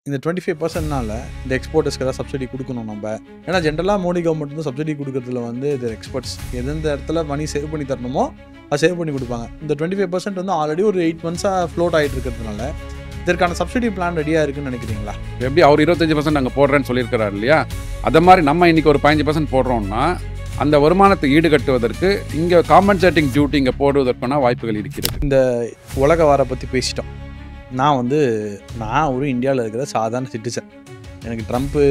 இந்த 25%னால இந்த எக்ஸ்போர்ட்டர்ஸ்க்கு ஏதாவது சப்சிடி கொடுக்கணும் நம்ம. ஏன்னா ஜென்ரலாக மோடி கவர்மெண்ட் வந்து சப்சிடி கொடுக்கறதுல வந்து இது எக்ஸ்பர்ட்ஸ் எந்தெந்த இடத்துல மணி சேவ் பண்ணி தரணுமோ அதை சேவ் பண்ணி கொடுப்பாங்க. இந்த 25% வந்து ஆல்ரெடி ஒரு 8 months-ஆக ஃப்ளோட் ஆகிட்டு இருக்கிறதுனால இதற்கான சப்சிடி பிளான் ரெடியாக இருக்குன்னு நினைக்கிறீங்களா? எப்படி அவர் 25% நாங்கள் போடுறேன்னு சொல்லியிருக்கிறார் இல்லையா, அதை மாதிரி நம்ம இன்றைக்கி ஒரு 15% போடுறோம்னா அந்த வருமானத்தை ஈடுகட்டுவதற்கு இங்கே காம்பன்சேட்டிங் டியூட்டி இங்கே போடுவதற்கான வாய்ப்புகள் இருக்கிறது. இந்த உலக வார பற்றி பேசிட்டோம். நான் ஒரு இந்தியாவில் இருக்கிற சாதாரண சிட்டிசன். எனக்கு ட்ரம்ப்பு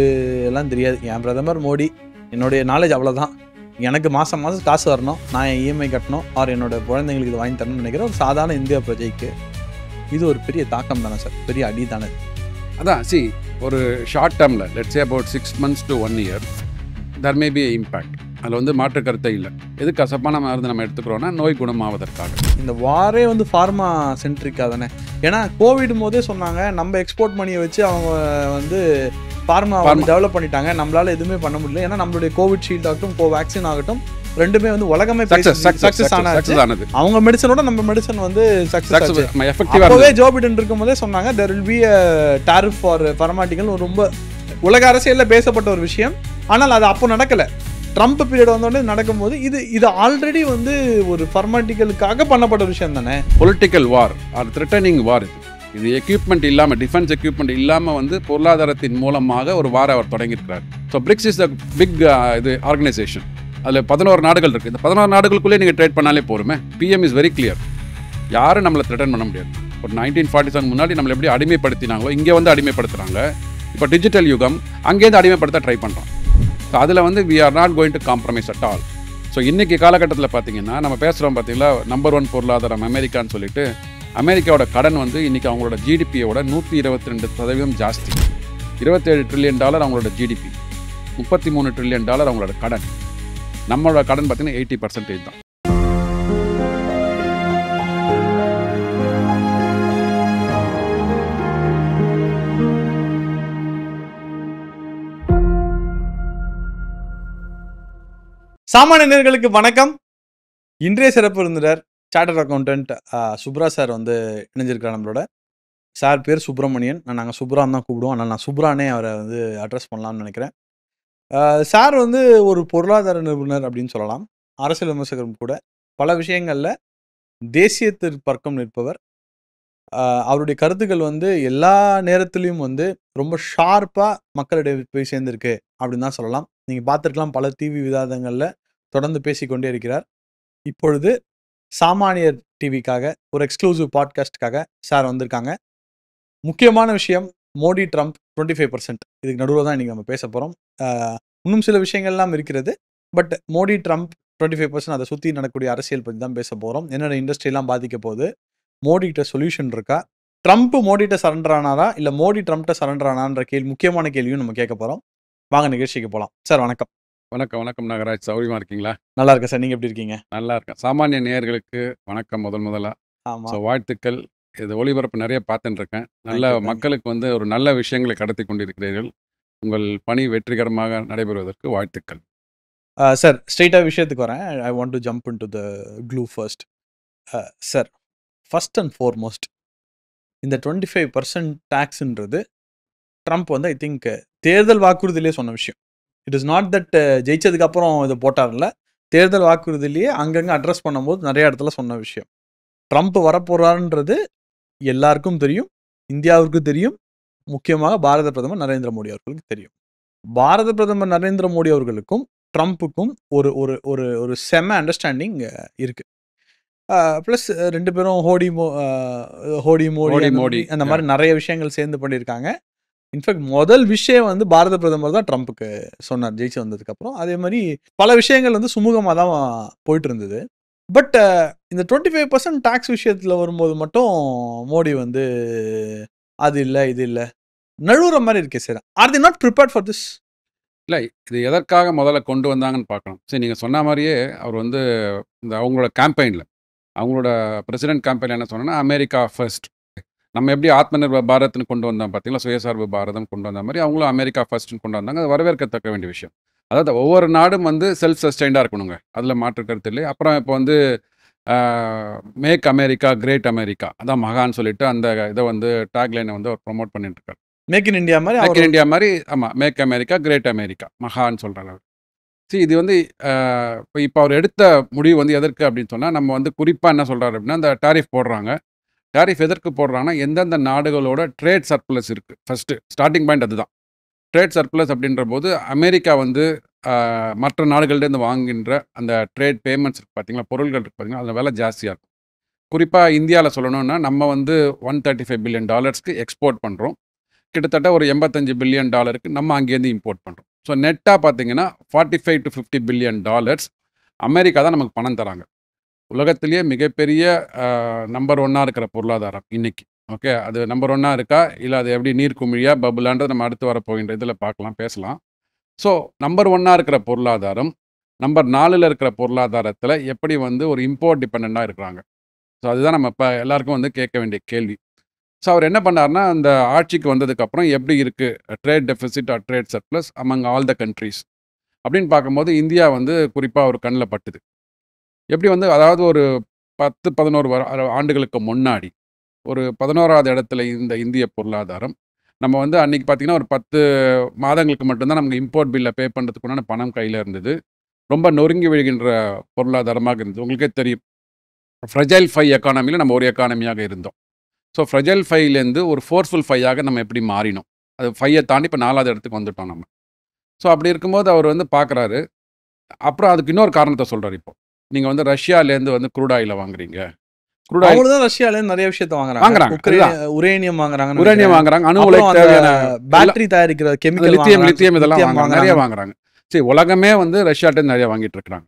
எல்லாம் தெரியாது. என் பிரதமர் மோடி, என்னுடைய நாலேஜ் அவ்வளோதான். எனக்கு மாதம் காசு வரணும், நான் என் இஎம்ஐ கட்டணும், ஆர் என்னோட குழந்தைங்களுக்கு இது வாங்கி தரணும்னு நினைக்கிற ஒரு சாதாரண இந்தியா பிரஜைக்கு இது ஒரு பெரிய தாக்கம் தானே சார், பெரிய அடி தானே. அதான் ஒரு ஷார்ட் டேர்மில் let's say about 6 months to 1 year there may be an impact. அதில் வந்து மாற்று கருத்தை இல்லை. எது கசப்பான மருந்து நம்ம எடுத்துக்கிறோன்னா நோய் குணமாவதற்காக. இந்த வாரே வந்து ஃபார்மா சென்ட்ரிக்காக தானே. ஏன்னா கோவிட் போதே சொன்னாங்க நம்ம எக்ஸ்போர்ட் மணியை வச்சு அவங்க வந்து ஃபார்மா டெவலப் பண்ணிட்டாங்க, நம்மளால எதுவுமே பண்ண முடியல. ஏன்னா நம்மளுடைய கோவிட் ஷீல்ட் ஆகட்டும், கோவேக்சின் ஆகட்டும், ரெண்டுமே வந்து உலகமே சக்சஸ் ஆனது. அவங்க மெடிசனோட நம்ம மெடிசன் வந்து சக்சஸ். அப்போவே ஜோ பிடன் இருக்கும் போதே சொன்னாங்க there will be a tariff for pharmaceutical. ரொம்ப உலக அரசியலில் பேசப்பட்ட ஒரு விஷயம். ஆனால் அது அப்போ நடக்கலை. ட்ரம்ப் பீரியட் வந்தோடனே நடக்கும்போது இது ஆல்ரெடி வந்து ஒரு ஃபார்மாலிட்டிகளுக்காக பண்ணப்பட்ட விஷயம் தானே. பொலிட்டிக்கல் வார் ஆர் த்ரெட்டனிங் வார். இது எக்யூப்மெண்ட் இல்லாமல், டிஃபென்ஸ் எக்யூப்மெண்ட் இல்லாமல் வந்து பொருளாதாரத்தின் மூலமாக ஒரு வாரை அவர் தொடங்கியிருக்கிறார். So BRICS is the big organisation. அதில் 11 நாடுகள் இருக்குது. இந்த 11 நாடுகளுக்குள்ளே நீங்கள் ட்ரேட் பண்ணாலே போருமே. PM is very clear. யாரும் நம்மளை த்ரெட்டன் பண்ண முடியாது. ஒரு 1947 முன்னாடி நம்மளை எப்படி அடிமைப்படுத்தினாங்களோ இங்கே வந்து அடிமைப்படுத்துகிறாங்க. இப்போ டிஜிட்டல் யுகம், அங்கேருந்து அடிமைப்படுத்த ட்ரை பண்ணுறோம். ஸோ அதில் வந்து we are not going to compromise at all. So இன்றைக்கி காலகட்டத்தில் பார்த்தீங்கன்னா நம்ம பேசுகிறோம் பார்த்தீங்களா, நம்பர் 1 பொருளாதாரம் அமெரிக்கான்னு சொல்லிட்டு. அமெரிக்காவோட கடன் வந்து இன்றைக்கி அவங்களோட ஜிடிபியோட 122% ஜாஸ்தி. $27 trillion அவங்களோட ஜிடிபி, $33 trillion அவங்களோட கடன். நம்மளோட கடன் பார்த்தீங்கன்னா 80% தான். சாமானிய நேயர்களுக்கு வணக்கம். இன்றைய சிறப்பு விருந்தினர் சார்ட்டர்ட் அக்கௌண்டன்ட் சுப்ரா சார் வந்து இணைஞ்சிருக்கார் நம்மளோட. சார் பேர் சுப்பிரமணியன். நாங்கள் சுப்ரான் தான் கூப்பிடுவோம். ஆனால் நான் சுப்ரானே அவரை வந்து அட்ரஸ் பண்ணலாம்னு நினைக்கிறேன். சார் வந்து ஒரு பொருளாதார நிபுணர் அப்படின்னு சொல்லலாம், அரசியல் விமர்சகரும் கூட. பல விஷயங்களில் தேசியத்திற்கு பக்கம் நிற்பவர். அவருடைய கருத்துக்கள் வந்து எல்லா நேரத்துலையும் வந்து ரொம்ப ஷார்ப்பாக மக்களிடையே போய் சேர்ந்துருக்கு அப்படின்னு தான் சொல்லலாம். நீங்கள் பார்த்துருக்கலாம், பல டிவி விவாதங்களில் தொடர்ந்து பேசிக்கொண்டே இருக்கிறார். இப்பொழுது சாமானியர் டிவிக்காக ஒரு எக்ஸ்க்ளூசிவ் பாட்காஸ்டுக்காக சார் வந்திருக்காங்க. முக்கியமான விஷயம் மோடி ட்ரம்ப் 25%. இதுக்கு நடுவில் தான் இன்றைக்கி நம்ம பேச போகிறோம். இன்னும் சில விஷயங்கள்லாம் இருக்கிறது. பட் மோடி ட்ரம்ப் 25%, அதை சுற்றி நடக்கக்கூடிய அரசியல் பற்றி தான் பேச போகிறோம். என்னென்ன இண்டஸ்ட்ரியெல்லாம் பாதிக்க போகுது, மோடிகிட்ட சொல்யூஷன் இருக்கா, ட்ரம்ப் மோடிகிட்ட சரண்டர் ஆனாரா இல்லை மோடி ட்ரம்ப்கிட்ட சரண்டர் ஆனான்ற முக்கியமான கேள்வியும் நம்ம கேட்க போகிறோம். வாங்க நிகழ்ச்சிக்கு போகலாம். சார் வணக்கம். வணக்கம். வணக்கம் நாகராஜ், சௌரியமாக இருக்கீங்களா? நல்லா இருக்கேன் சார், நீங்கள் எப்படி இருக்கீங்க? நல்லா இருக்கேன். சாமானிய நேயர்களுக்கு வணக்கம் முதலாக. ஆமாம், வாழ்த்துக்கள். இது ஒளிபரப்பு நிறைய பார்த்துட்டு இருக்கேன். நல்ல மக்களுக்கு வந்து ஒரு நல்ல விஷயங்களை கடத்தி கொண்டிருக்கிறீர்கள். உங்கள் பணி வெற்றிகரமாக நடைபெறுவதற்கு வாழ்த்துக்கள். சார் ஸ்ட்ரெயிட்டாக விஷயத்துக்கு வரேன். I want to jump into the clue first. Sir, first and foremost, இந்த 25% டேக்ஸுன்றது ட்ரம்ப் வந்து ஐ திங்க் தேர்தல் வாக்குறுதியிலே சொன்ன விஷயம். இட் இஸ் நாட் தட் ஜெயிச்சதுக்கப்புறம் இதை போட்டார்ல, தேர்தல் வாக்குறுதியிலேயே அங்கங்கே அட்ரஸ் பண்ணும்போது நிறைய இடத்துல சொன்ன விஷயம். ட்ரம்ப் வரப்போறாருன்றது எல்லாருக்கும் தெரியும், இந்தியாவுக்கு தெரியும், முக்கியமாக பாரத பிரதமர் நரேந்திர மோடி அவர்களுக்கு தெரியும். பாரத பிரதமர் நரேந்திர மோடி அவர்களுக்கும் ட்ரம்ப்புக்கும் ஒரு ஒரு ஒரு ஒரு செம அண்டர்ஸ்டாண்டிங் இருக்குது. ப்ளஸ் ரெண்டு பேரும் ஹோடி மோடி அந்த மாதிரி நிறைய விஷயங்கள் சேர்ந்து பண்ணியிருக்காங்க. இன்ஃபேக்ட் முதல் விஷயம் வந்து பாரத பிரதமர் தான் ட்ரம்ப்புக்கு சொன்னார் ஜெயிச்சு வந்ததுக்கப்புறம். அதே மாதிரி பல விஷயங்கள் வந்து சுமூகமாக தான் போயிட்டு இருந்தது. பட் இந்த 25% டேக்ஸ் விஷயத்தில் வரும்போது மட்டும் மோடி வந்து அது இல்லை இது இல்லை நழுவுற மாதிரி இருக்கே சார். Are they not prepared for this? இல்லை, இது எதற்காக முதல்ல கொண்டு வந்தாங்கன்னு பார்க்கணும். சரி, நீங்கள் சொன்ன மாதிரியே அவர் வந்து இந்த அவங்களோட கேம்பெயினில், அவங்களோட பிரசிடென்ட் கேம்பெயினில் என்ன சொன்னோன்னா, அமெரிக்கா ஃபர்ஸ்ட். நம்ம எப்படி ஆத்ம நிர்பர் பாரத்னு கொண்டு வந்தோம் பார்த்தீங்களா, சுயசார்பு பாரதம் கொண்டு வந்த மாதிரி அவங்களும் அமெரிக்கா ஃபர்ஸ்ட்னு கொண்டு வந்தாங்க. அது வரவேற்கத்தக்க வேண்டிய விஷயம். அதாவது ஒவ்வொரு நாடும் வந்து செல்ஃப் சஸ்டைண்டாக இருக்கணுங்க, அதில் மாற்று கருத்து இல்லை. அப்புறம் இப்போ வந்து மேக் அமெரிக்கா கிரேட் அமெரிக்கா, அதான் மகான்னு சொல்லிட்டு அந்த இதை வந்து டேக்லைனை வந்து அவர் ப்ரொமோட் பண்ணிட்டு இருக்காரு. மேக் இன் இந்தியா மாதிரி மேக் அவர் இன் இந்தியா மாதிரி. ஆமாம், மேக் அமெரிக்கா கிரேட் அமெரிக்கா மகான்னு சொல்கிறாங்க அவர். இது வந்து இப்போ அவர் எடுத்த முடிவு வந்து எதற்கு அப்படின்னு சொன்னால், நம்ம வந்து குறிப்பாக என்ன சொல்கிறாரு அப்படின்னா, அந்த டாரிஃப் போடுறாங்க. டாரிஃப் எதற்கு போடுறாங்கன்னா, எந்தெந்த நாடுகளோட ட்ரேட் சர்ப்ளஸ் இருக்குது ஃபஸ்ட்டு ஸ்டார்டிங் பாயிண்ட் அதுதான். ட்ரேட் சர்ப்ளஸ் அப்படின்ற போது அமெரிக்கா வந்து மற்ற நாடுகள்டேருந்து வாங்குகின்ற அந்த ட்ரேட் பேமெண்ட்ஸ் இருக்குது பார்த்தீங்களா, பொருள்கள் இருக்குது பார்த்தீங்களா, அதில் விலை ஜாஸ்தியாக இருக்கும். குறிப்பாக இந்தியாவில் சொல்லணும்னா நம்ம வந்து $135 பில்லியன் எக்ஸ்போர்ட் பண்ணுறோம். கிட்டத்தட்ட ஒரு $85 பில்லியன் நம்ம அங்கேருந்து இம்போர்ட் பண்ணுறோம். ஸோ நெட்டாக பார்த்தீங்கன்னா $45 to $50 பில்லியன் அமெரிக்கா தான் நமக்கு பணம் தராங்க. உலகத்திலேயே மிகப்பெரிய நம்பர் ஒன்னாக இருக்கிற பொருளாதாரம் இன்னைக்கு. ஓகே, அது நம்பர் ஒன்னாக இருக்கா இல்லை அது எப்படி நீர்க்குமிழியா பபுலான்றது நம்ம அடுத்து வர போகின்ற இதில் பார்க்கலாம், பேசலாம். ஸோ நம்பர் ஒன்னாக இருக்கிற பொருளாதாரம் நம்பர் 4ல் இருக்கிற பொருளாதாரத்தில் எப்படி வந்து ஒரு இம்போர்ட் டிபெண்ட்டாக இருக்கிறாங்க. ஸோ அதுதான் நம்ம இப்போ எல்லாருக்கும் வந்து கேட்க வேண்டிய கேள்வி. ஸோ அவர் என்ன பண்ணார்னா, அந்த ஆட்சிக்கு வந்ததுக்கப்புறம் எப்படி இருக்குது trade deficit or trade surplus among all the countries அப்படின்னு பார்க்கும்போது இந்தியா வந்து குறிப்பாக ஒரு கண்ணில் பட்டுது. எப்படி வந்து அதாவது ஒரு 10-11 ஆண்டுகளுக்கு முன்னாடி ஒரு 11வது இடத்துல இந்த இந்திய பொருளாதாரம் நம்ம வந்து அன்றைக்கி பார்த்திங்கன்னா ஒரு 10 மாதங்களுக்கு மட்டும்தான் நமக்கு இம்போர்ட் பில்லை பே பண்ணுறதுக்குண்டான பணம் கையில் இருந்தது. ரொம்ப நொறுங்கி விழுகின்ற பொருளாதாரமாக இருந்தது. உங்களுக்கே தெரியும், ஃப்ரெஜைல் 5 எக்கானமியில் நம்ம ஒரு எக்கானமியாக இருந்தோம். ஸோ ஃப்ரெஜைல் 5லேருந்து ஒரு ஃபோர்ஸ்ஃபுல் 5ஆக நம்ம எப்படி மாறினோம், அது 5ஐ தாண்டி இப்போ 4வது இடத்துக்கு வந்துட்டோம் நம்ம. ஸோ அப்படி இருக்கும்போது அவர் வந்து பார்க்குறாரு. அப்புறம் அதுக்கு இன்னொரு காரணத்தை சொல்கிறார். இப்போ நீங்கள் வந்து ரஷ்யாலேருந்து வந்து க்ரூட் ஆயிலை வாங்குறீங்க. க்ரூட் ஆயில் அவங்களும் தான் ரஷ்யாலேருந்து நிறைய விஷயத்த வாங்குறாங்க. உரேனியம் வாங்குறாங்க, உரேனியம் வாங்குறாங்க, அணு உலைக்கு தேவையான பேட்டரி தயாரிக்கிற கெமிக்கல், லித்தியம் இதெல்லாம் வாங்குறாங்க, நிறைய வாங்குறாங்க. சரி, உலகமே வந்து ரஷ்யாட்டேருந்து நிறைய வாங்கிட்டு இருக்கிறாங்க.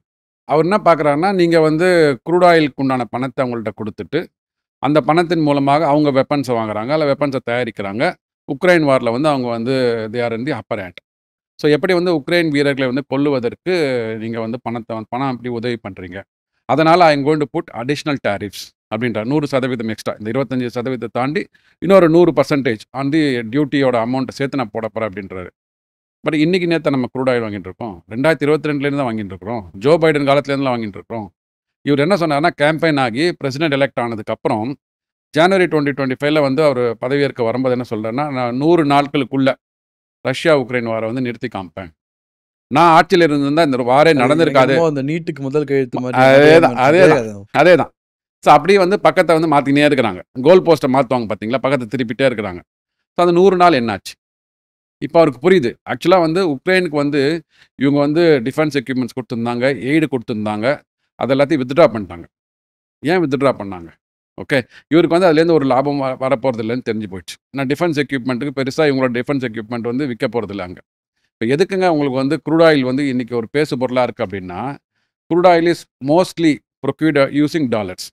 அவர் என்ன பார்க்குறாருன்னா, நீங்கள் வந்து க்ரூட் ஆயிலுக்கு உண்டான பணத்தை அவங்கள்ட்ட கொடுத்துட்டு அந்த பணத்தின் மூலமாக அவங்க வெப்பன்ஸை வாங்குறாங்க, இல்லை வெப்பன்ஸை தயாரிக்கிறாங்க. உக்ரைன் வாரில் வந்து அவங்க வந்து they R in the upper hand. So எப்படி வந்து உக்ரைன் வீரர்களை வந்து கொல்லுவதற்கு நீங்கள் வந்து பணம் எப்படி உதவி பண்ணுறீங்க, அதனால் I am going to put additional tariffs அப்படின்றார். 100% எக்ஸ்ட்ரா, இந்த 25% தாண்டி இன்னொரு 100% ஆன் தி டியூட்டியோட அமௌண்ட்டை சேர்த்து நான் போட போகிறேன் அப்படின்றாரு. பட் இன்றைக்கி நேற்று நம்ம க்ரூட் ஆயில் வாங்கிட்டு இருக்கோம், 2022லேருந்து தான் வாங்கிட்டு இருக்கிறோம், ஜோ பைடன் காலத்துலேருந்து வாங்கிட்டு இருக்கிறோம். இவர் என்ன சொன்னார்னா, கேம்பெயின் ஆகி பிரசிடென்ட் எலெக்ட் ஆனதுக்கப்புறம் ஜனவரி 2025 வந்து அவர் பதவியேற்க வரும்போது என்ன சொல்கிறாருன்னா, நான் 100 நாட்களுக்குள்ள ரஷ்யா உக்ரைன் வாரை வந்து நிறுத்தி காமிப்பேன். நான் ஆட்சியில் இருந்திருந்தால் இந்த வாரே நடந்திருக்காது. அந்த நீட்டுக்கு முதல் கையெழுத்து அதே தான். ஸோ அப்படியே வந்து பக்கத்தை வந்து மாற்றினே இருக்கிறாங்க. கோல் போஸ்ட்டை மாற்றுவாங்க பார்த்தீங்களா, பக்கத்தை திருப்பிட்டே இருக்கிறாங்க. ஸோ அந்த 100 நாள் என்னாச்சு இப்போ அவருக்கு புரியுது. ஆக்சுவலாக வந்து உக்ரைனுக்கு வந்து இவங்க வந்து டிஃபென்ஸ் எக்யூப்மெண்ட்ஸ் கொடுத்துருந்தாங்க, எய்டு கொடுத்துருந்தாங்க, அது எல்லாத்தையும் வித்ட்ரா பண்ணிட்டாங்க. ஏன் வித்ட்ரா பண்ணாங்க? ஓகே, இவருக்கு வந்து அதுலேருந்து ஒரு லாபம் வரப்போகிறது இல்லைன்னு தெரிஞ்சு போயிடுச்சு. நான் டிஃபென்ஸ் எக்யூப்மெண்ட்டுக்கு பெருசாக இவங்களோட டிஃபென்ஸ் எக்யூப்மெண்ட் வந்து விற்க போகிறது இல்லை அங்கே. இப்போ எதுக்குங்க உங்களுக்கு வந்து க்ரூட் ஆயில் வந்து இன்றைக்கி ஒரு பேசு பொருளாக இருக்குது அப்படின்னா, crude oil is mostly procured using dollars.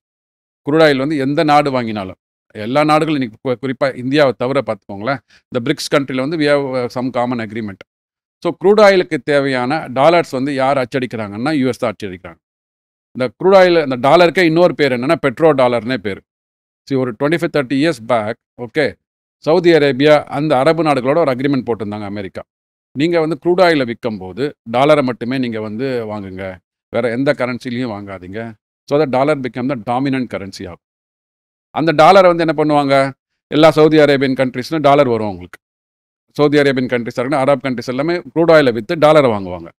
Crude oil வந்து எந்த நாடு வாங்கினாலும், எல்லா நாடுகளும் இன்றைக்கி குறிப்பாக இந்தியாவை தவிர பார்த்துக்கோங்களேன், இந்த பிரிக்ஸ் கண்ட்ரியில் வந்து we have some common agreement. So crude ஆயிலுக்கு தேவையான டாலர்ஸ் வந்து யார் அச்சடிக்கிறாங்கன்னா யூஎஸ் தான் அச்சடிக்கிறாங்க. இந்த க்ரூட் ஆயில் அந்த டாலருக்கே இன்னொரு பேர் என்னென்னா பெட்ரோ டாலர்னே பேர். சரி, ஒரு 25-30 years back okay, Saudi Arabia அந்த அரபு நாடுகளோட ஒரு அக்ரிமெண்ட் போட்டிருந்தாங்க அமெரிக்கா. நீங்கள் வந்து க்ரூட் ஆயிலை விற்கும் போது டாலரை மட்டுமே நீங்கள் வந்து வாங்குங்க, வேறு எந்த கரன்சிலையும் வாங்காதீங்க. So the dollar become the dominant currency ஆகும். அந்த டாலரை வந்து என்ன பண்ணுவாங்க, எல்லா சவுதி அரேபியன் கண்ட்ரிஸ்லையும் டாலர் வரும் உங்களுக்கு. சவுதி அரேபியன் கண்ட்ரிஸாக இருக்கணும், அரப் கண்ட்ரிஸ் எல்லாமே க்ரூட் ஆயிலை விற்று டாலரை வாங்குவாங்க.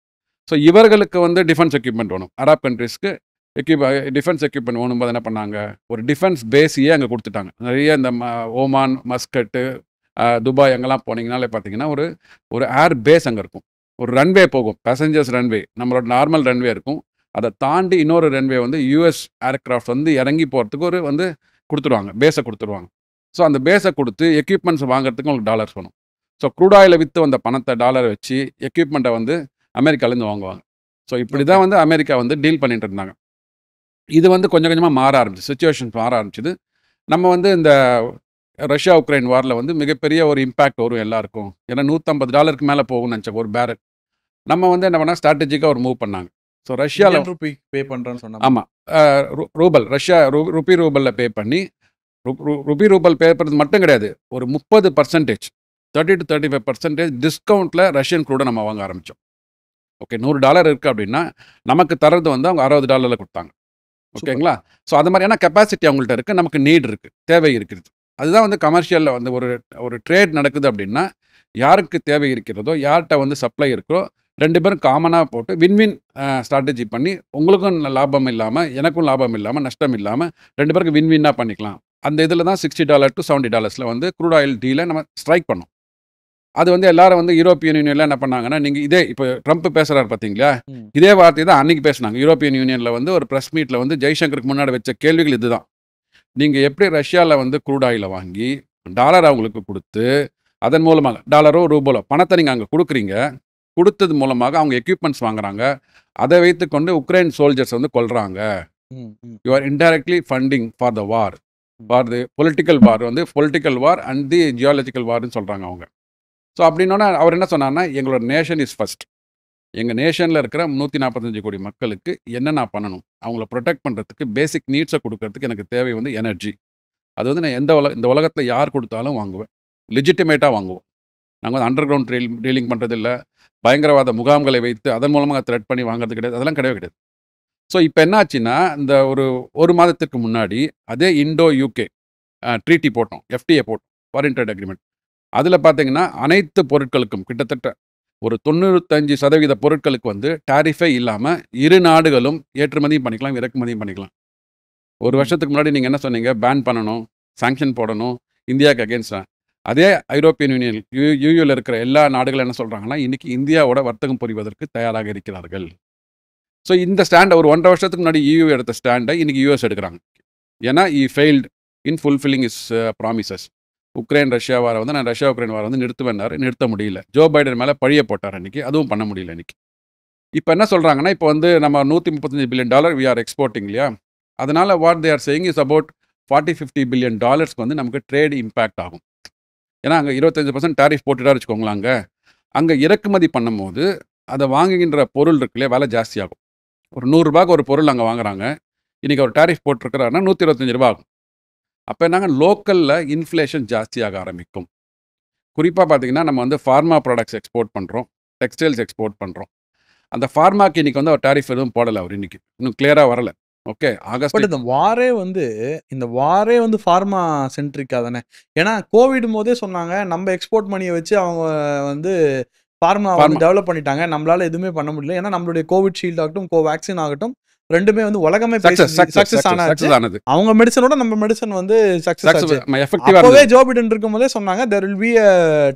ஸோ இவர்களுக்கு வந்து டிஃபென்ஸ் எக்யூப்மெண்ட் வேணும். அரப் கண்ட்ரிஸ்க்கு டிஃபென்ஸ் எக்யூப்மெண்ட் வேணும்போது என்ன பண்ணாங்க, ஒரு டிஃபென்ஸ் பேஸையே அங்கே கொடுத்துட்டாங்க. நிறைய இந்த ஓமான், மஸ்கட்டு, துபாய் அங்கெல்லாம் போனீங்கனாலே பார்த்தீங்கன்னா ஒரு ஏர் பேஸ் அங்கே இருக்கும். ஒரு ரன்வே போகும், பேசஞ்சர்ஸ் ரன்வே, நம்மளோட நார்மல் ரன்வே இருக்கும். அதை தாண்டி இன்னொரு ரன்வே வந்து யூஎஸ் ஏர்க்ராஃப்ட் வந்து இறங்கி போகிறதுக்கு ஒரு வந்து கொடுத்துருவாங்க, பேஸை கொடுத்துருவாங்க. ஸோ அந்த பேஸை கொடுத்து எக்யூப்மெண்ட்ஸ் வாங்குறதுக்கு உங்களுக்கு டாலர்ஸ் வேணும். ஸோ க்ரூட் ஆயிலை விற்று வந்த பணத்தை டாலரை வச்சு எக்யூப்மெண்ட்டை வந்து அமெரிக்காலேருந்து வாங்குவாங்க. ஸோ இப்படி தான் வந்து அமெரிக்கா வந்து டீல் பண்ணிட்டு இருந்தாங்க. இது வந்து கொஞ்சம் கொஞ்சமாக மாற ஆரம்பிச்சு, சுச்சுவேஷன் மாற ஆரம்பிச்சுது. நம்ம வந்து இந்த ரஷ்யா உக்ரைன் வாரில் வந்து மிகப்பெரிய ஒரு இம்பேக்ட் வரும் எல்லாருக்கும். ஏன்னா $150 மேலே போகும்னு நினச்ச ஒரு பேரல். நம்ம வந்து என்ன பண்ணால் ஸ்ட்ராட்டஜிக்காக ஒரு மூவ் பண்ணாங்க. ஸோ ரஷ்யாவில் ரூபி பே பண்ணுறேன்னு சொன்னாங்க. ஆமாம், ரூபல், ரஷ்யா ரூபலில் பே பண்ணி ருபி ரூபல் பே பண்ணுறது மட்டும் கிடையாது, ஒரு 30%, 30 to 35% டிஸ்கவுண்ட்டில் ரஷ்யன் க்ரூடை நம்ம வாங்க ஆரம்பித்தோம். ஓகே, $100 இருக்குது அப்படின்னா நமக்கு தரது வந்து அவங்க $60 கொடுத்தாங்க. ஓகேங்களா? ஸோ அது மாதிரியான கெப்பாசிட்டி அவங்கள்ட்ட இருக்குது, நமக்கு நீட் இருக்குது, தேவை இருக்குது. அதுதான் வந்து கமர்ஷியலில் வந்து ஒரு ஒரு ட்ரேட் நடக்குது அப்படின்னா யாருக்கு தேவை இருக்கிறதோ யார்கிட்ட வந்து சப்ளை இருக்கோ 2 பேரும் காமனாக போட்டு வின்வின் ஸ்ட்ராட்டஜி பண்ணி உங்களுக்கும் லாபம் இல்லாமல் எனக்கும் லாபம் இல்லாமல் நஷ்டம் இல்லாமல் 2 பேருக்கு வின்வின்னாக பண்ணிக்கலாம். அந்த இதில் தான் $60 to $70 வந்து க்ரூட் ஆயில் டீலை நம்ம ஸ்ட்ரைக் பண்ணோம். அது வந்து எல்லாரும் வந்து யூரோப்பியன் யூனியன்ல என்ன பண்ணாங்கன்னா, நீங்கள் இதே இப்போ ட்ரம்ப் பேசுகிறாரு பார்த்தீங்களா, இதே வார்த்தை தான் அன்றைக்கி பேசுனாங்க. யூரோப்பியன் யூனியனில் வந்து ஒரு ப்ரெஸ் மீட்டில் வந்து ஜெய்சங்கருக்கு முன்னாடி வச்ச கேள்விகள் இதுதான். நீங்கள் எப்படி ரஷ்யாவில் வந்து க்ரூட் ஆயிலை வாங்கி டாலர் அவங்களுக்கு கொடுத்து அதன் மூலமாக டாலரோ ரூபோலோ பணத்தை நீங்கள் அங்கே கொடுக்குறீங்க, கொடுத்தது மூலமாக அவங்க எக்யூப்மெண்ட்ஸ் வாங்குறாங்க, அதை வைத்துக்கொண்டு உக்ரைன் சோல்ஜர்ஸ் வந்து கொல்றாங்க. You are indirectly funding for the war, for the political war, வந்து political war and the geological வார்னு சொல்கிறாங்க அவங்க. ஸோ அப்படின்னோன்னா அவர் என்ன சொன்னார்னா, எங்களோட நேஷன் இஸ் ஃபர்ஸ்ட். எங்கள் நேஷனில் இருக்கிற 145 கோடி மக்களுக்கு என்ன நான் பண்ணணும், அவங்கள ப்ரொடெக்ட் பண்ணுறதுக்கு பேசிக் நீட்ஸை கொடுக்கறதுக்கு எனக்கு தேவை வந்து எனர்ஜி. அது வந்து நான் இந்த உலகத்தில் யார் கொடுத்தாலும் வாங்குவேன், லெஜிட்டிமேட்டாக வாங்குவோம். நாங்கள் வந்து அண்டர் கிரவுண்ட் டீலிங் பண்ணுறதில்ல, பயங்கரவாத முகாம்களை வைத்து அதன் மூலமாக த்ரெட் பண்ணி வாங்குறது கிடையாது, அதெல்லாம் கிடையவே கிடையாது. ஸோ இப்போ என்ன ஆச்சுன்னா, இந்த ஒரு மாதத்துக்கு முன்னாடி அதே இண்டோ யூகே ட்ரீட்டி போட்டோம், எஃப்டிஏ போட்டோம், ஃபாரின் ட்ரேட் அக்ரிமெண்ட். அதில் பார்த்தீங்கன்னா அனைத்து பொருட்களுக்கும் கிட்டத்தட்ட ஒரு 95% பொருட்களுக்கு வந்து டாரிஃபே இல்லாமல் இரு நாடுகளும் ஏற்றுமதியும் பண்ணிக்கலாம், இறக்குமதியும் பண்ணிக்கலாம். ஒரு வருஷத்துக்கு முன்னாடி நீங்கள் என்ன சொன்னீங்க, பேன் பண்ணணும், சாங்ஷன் போடணும் இந்தியாவுக்கு அகேன்ஸ்டாக. அதே ஐரோப்பியன் யூனியன் யூயூவில் இருக்கிற எல்லா நாடுகளும் என்ன சொல்கிறாங்கன்னா, இன்றைக்கி இந்தியாவோட வர்த்தகம் புரிவதற்கு தயாராக இருக்கிறார்கள். ஸோ இந்த ஸ்டாண்டை ஒரு 1.5 வருஷத்துக்கு முன்னாடி யூ எடுத்த ஸ்டாண்டை இன்றைக்கி யூஎஸ் எடுக்கிறாங்க. ஏன்னா failed in fulfilling is promises. Ukraine Russia வாரை வந்து நான் ரஷ்யா உக்ரைன் வாரை வந்து நிறுத்துவேன்னாரு, நிறுத்த முடியல. ஜோ பைடன் மேலே பழிய போட்டார் அன்றைக்கி, அதுவும் பண்ண முடியல இன்றைக்கி. இப்போ என்ன சொல்கிறாங்கன்னா, இப்போ வந்து நம்ம $135 பில்லியன் வி ஆர் எக்ஸ்போர்ட்டிங் இல்லையா, அதனால் what they are saying is about $40-50 billion வந்து நமக்கு ட்ரேட் இம்பேக்ட் ஆகும். ஏன்னா அங்கே 25% டாரிஃப் போட்டுட்டாரு வச்சுக்கோங்களேன். அங்கே இறக்குமதி பண்ணும்போது அதை வாங்குகின்ற பொருள் இருக்குல்லையே விலை ஜாஸ்தியாகும். ஒரு $100 ஒரு பொருள் அங்கே வாங்குறாங்க, இன்றைக்கி ஒரு டாரிஃப் போட்டிருக்கிறாருன்னா $125 ஆகும். அப்போ என்னங்க, லோக்கலில் இன்ஃப்ளேஷன் ஜாஸ்தியாக ஆரம்பிக்கும். குறிப்பாக பார்த்தீங்கன்னா நம்ம வந்து ஃபார்மா ப்ராடக்ட்ஸ் எக்ஸ்போர்ட் பண்ணுறோம், டெக்ஸ்டைல்ஸ் எக்ஸ்போர்ட் பண்ணுறோம். அந்த ஃபார்மாக்கு இன்றைக்கி வந்து அவர் டாரிஃப் எதுவும் போடலை, அவர் இன்றைக்கி இன்னும் கிளியராக வரலை. ஓகே, ஆகஸ்ட் இந்த வாரே வந்து ஃபார்மா சென்ட்ரிக்கா தானே. ஏன்னா கோவிட் போதே சொன்னாங்க, நம்ம எக்ஸ்போர்ட் மணியை வச்சு அவங்க வந்து ஃபார்மா வந்து டெவலப் பண்ணிட்டாங்க, நம்மளால எதுவுமே பண்ண முடியல. ஏன்னா நம்மளுடைய கோவிட் ஷீல்ட் ஆகட்டும், கோவேக்சின் ஆகட்டும், ரெண்டுமே வந்து உலகமே சக்சஸ் ஆனது. அவங்க மெடிசனோட நம்ம மெடிசன் வந்து சக்சஸ் ஆச்சு. அப்பவே ஜோ பைடன் இருக்கும்போதே சொன்னாங்க there will be a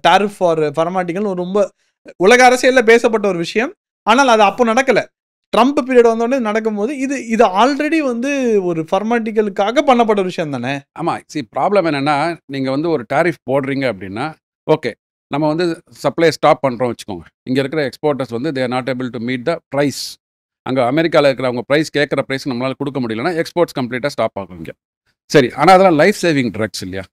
tariff for pharmaceutical, ரொம்ப உலக அரசியல்ல பேசப்பட்ட ஒரு விஷயம். ஆனால் அது அப்போ நடக்கல. ட்ரம்ப் பீரியட் வந்தோடனே நடக்கும்போது இது ஆல்ரெடி வந்து ஒரு ஃபார்மாட்டிக்கலுக்காக பண்ணப்பட்ட விஷயம் தானே. ஆமாம், ப்ராப்ளம் என்னென்னா, நீங்கள் வந்து ஒரு டாரிஃப் போடுறீங்க அப்படின்னா ஓகே, நம்ம வந்து சப்ளை ஸ்டாப் பண்ணுறோம் வச்சுக்கோங்க. இங்கே இருக்கிற எக்ஸ்போர்ட்டர்ஸ் வந்து they are not able to meet the price. அங்கே அமெரிக்காவில் இருக்கிறவங்க ப்ரைஸ் கேட்குற ப்ரைஸ் நம்மளால் கொடுக்க முடியலன்னா எக்ஸ்போர்ட்ஸ் கம்ப்ளீட்டாக ஸ்டாப் ஆகும் இங்கே. சரி, ஆனால் அதெல்லாம் லைஃப் சேவிங் ட்ரக்ஸ் இல்லையா.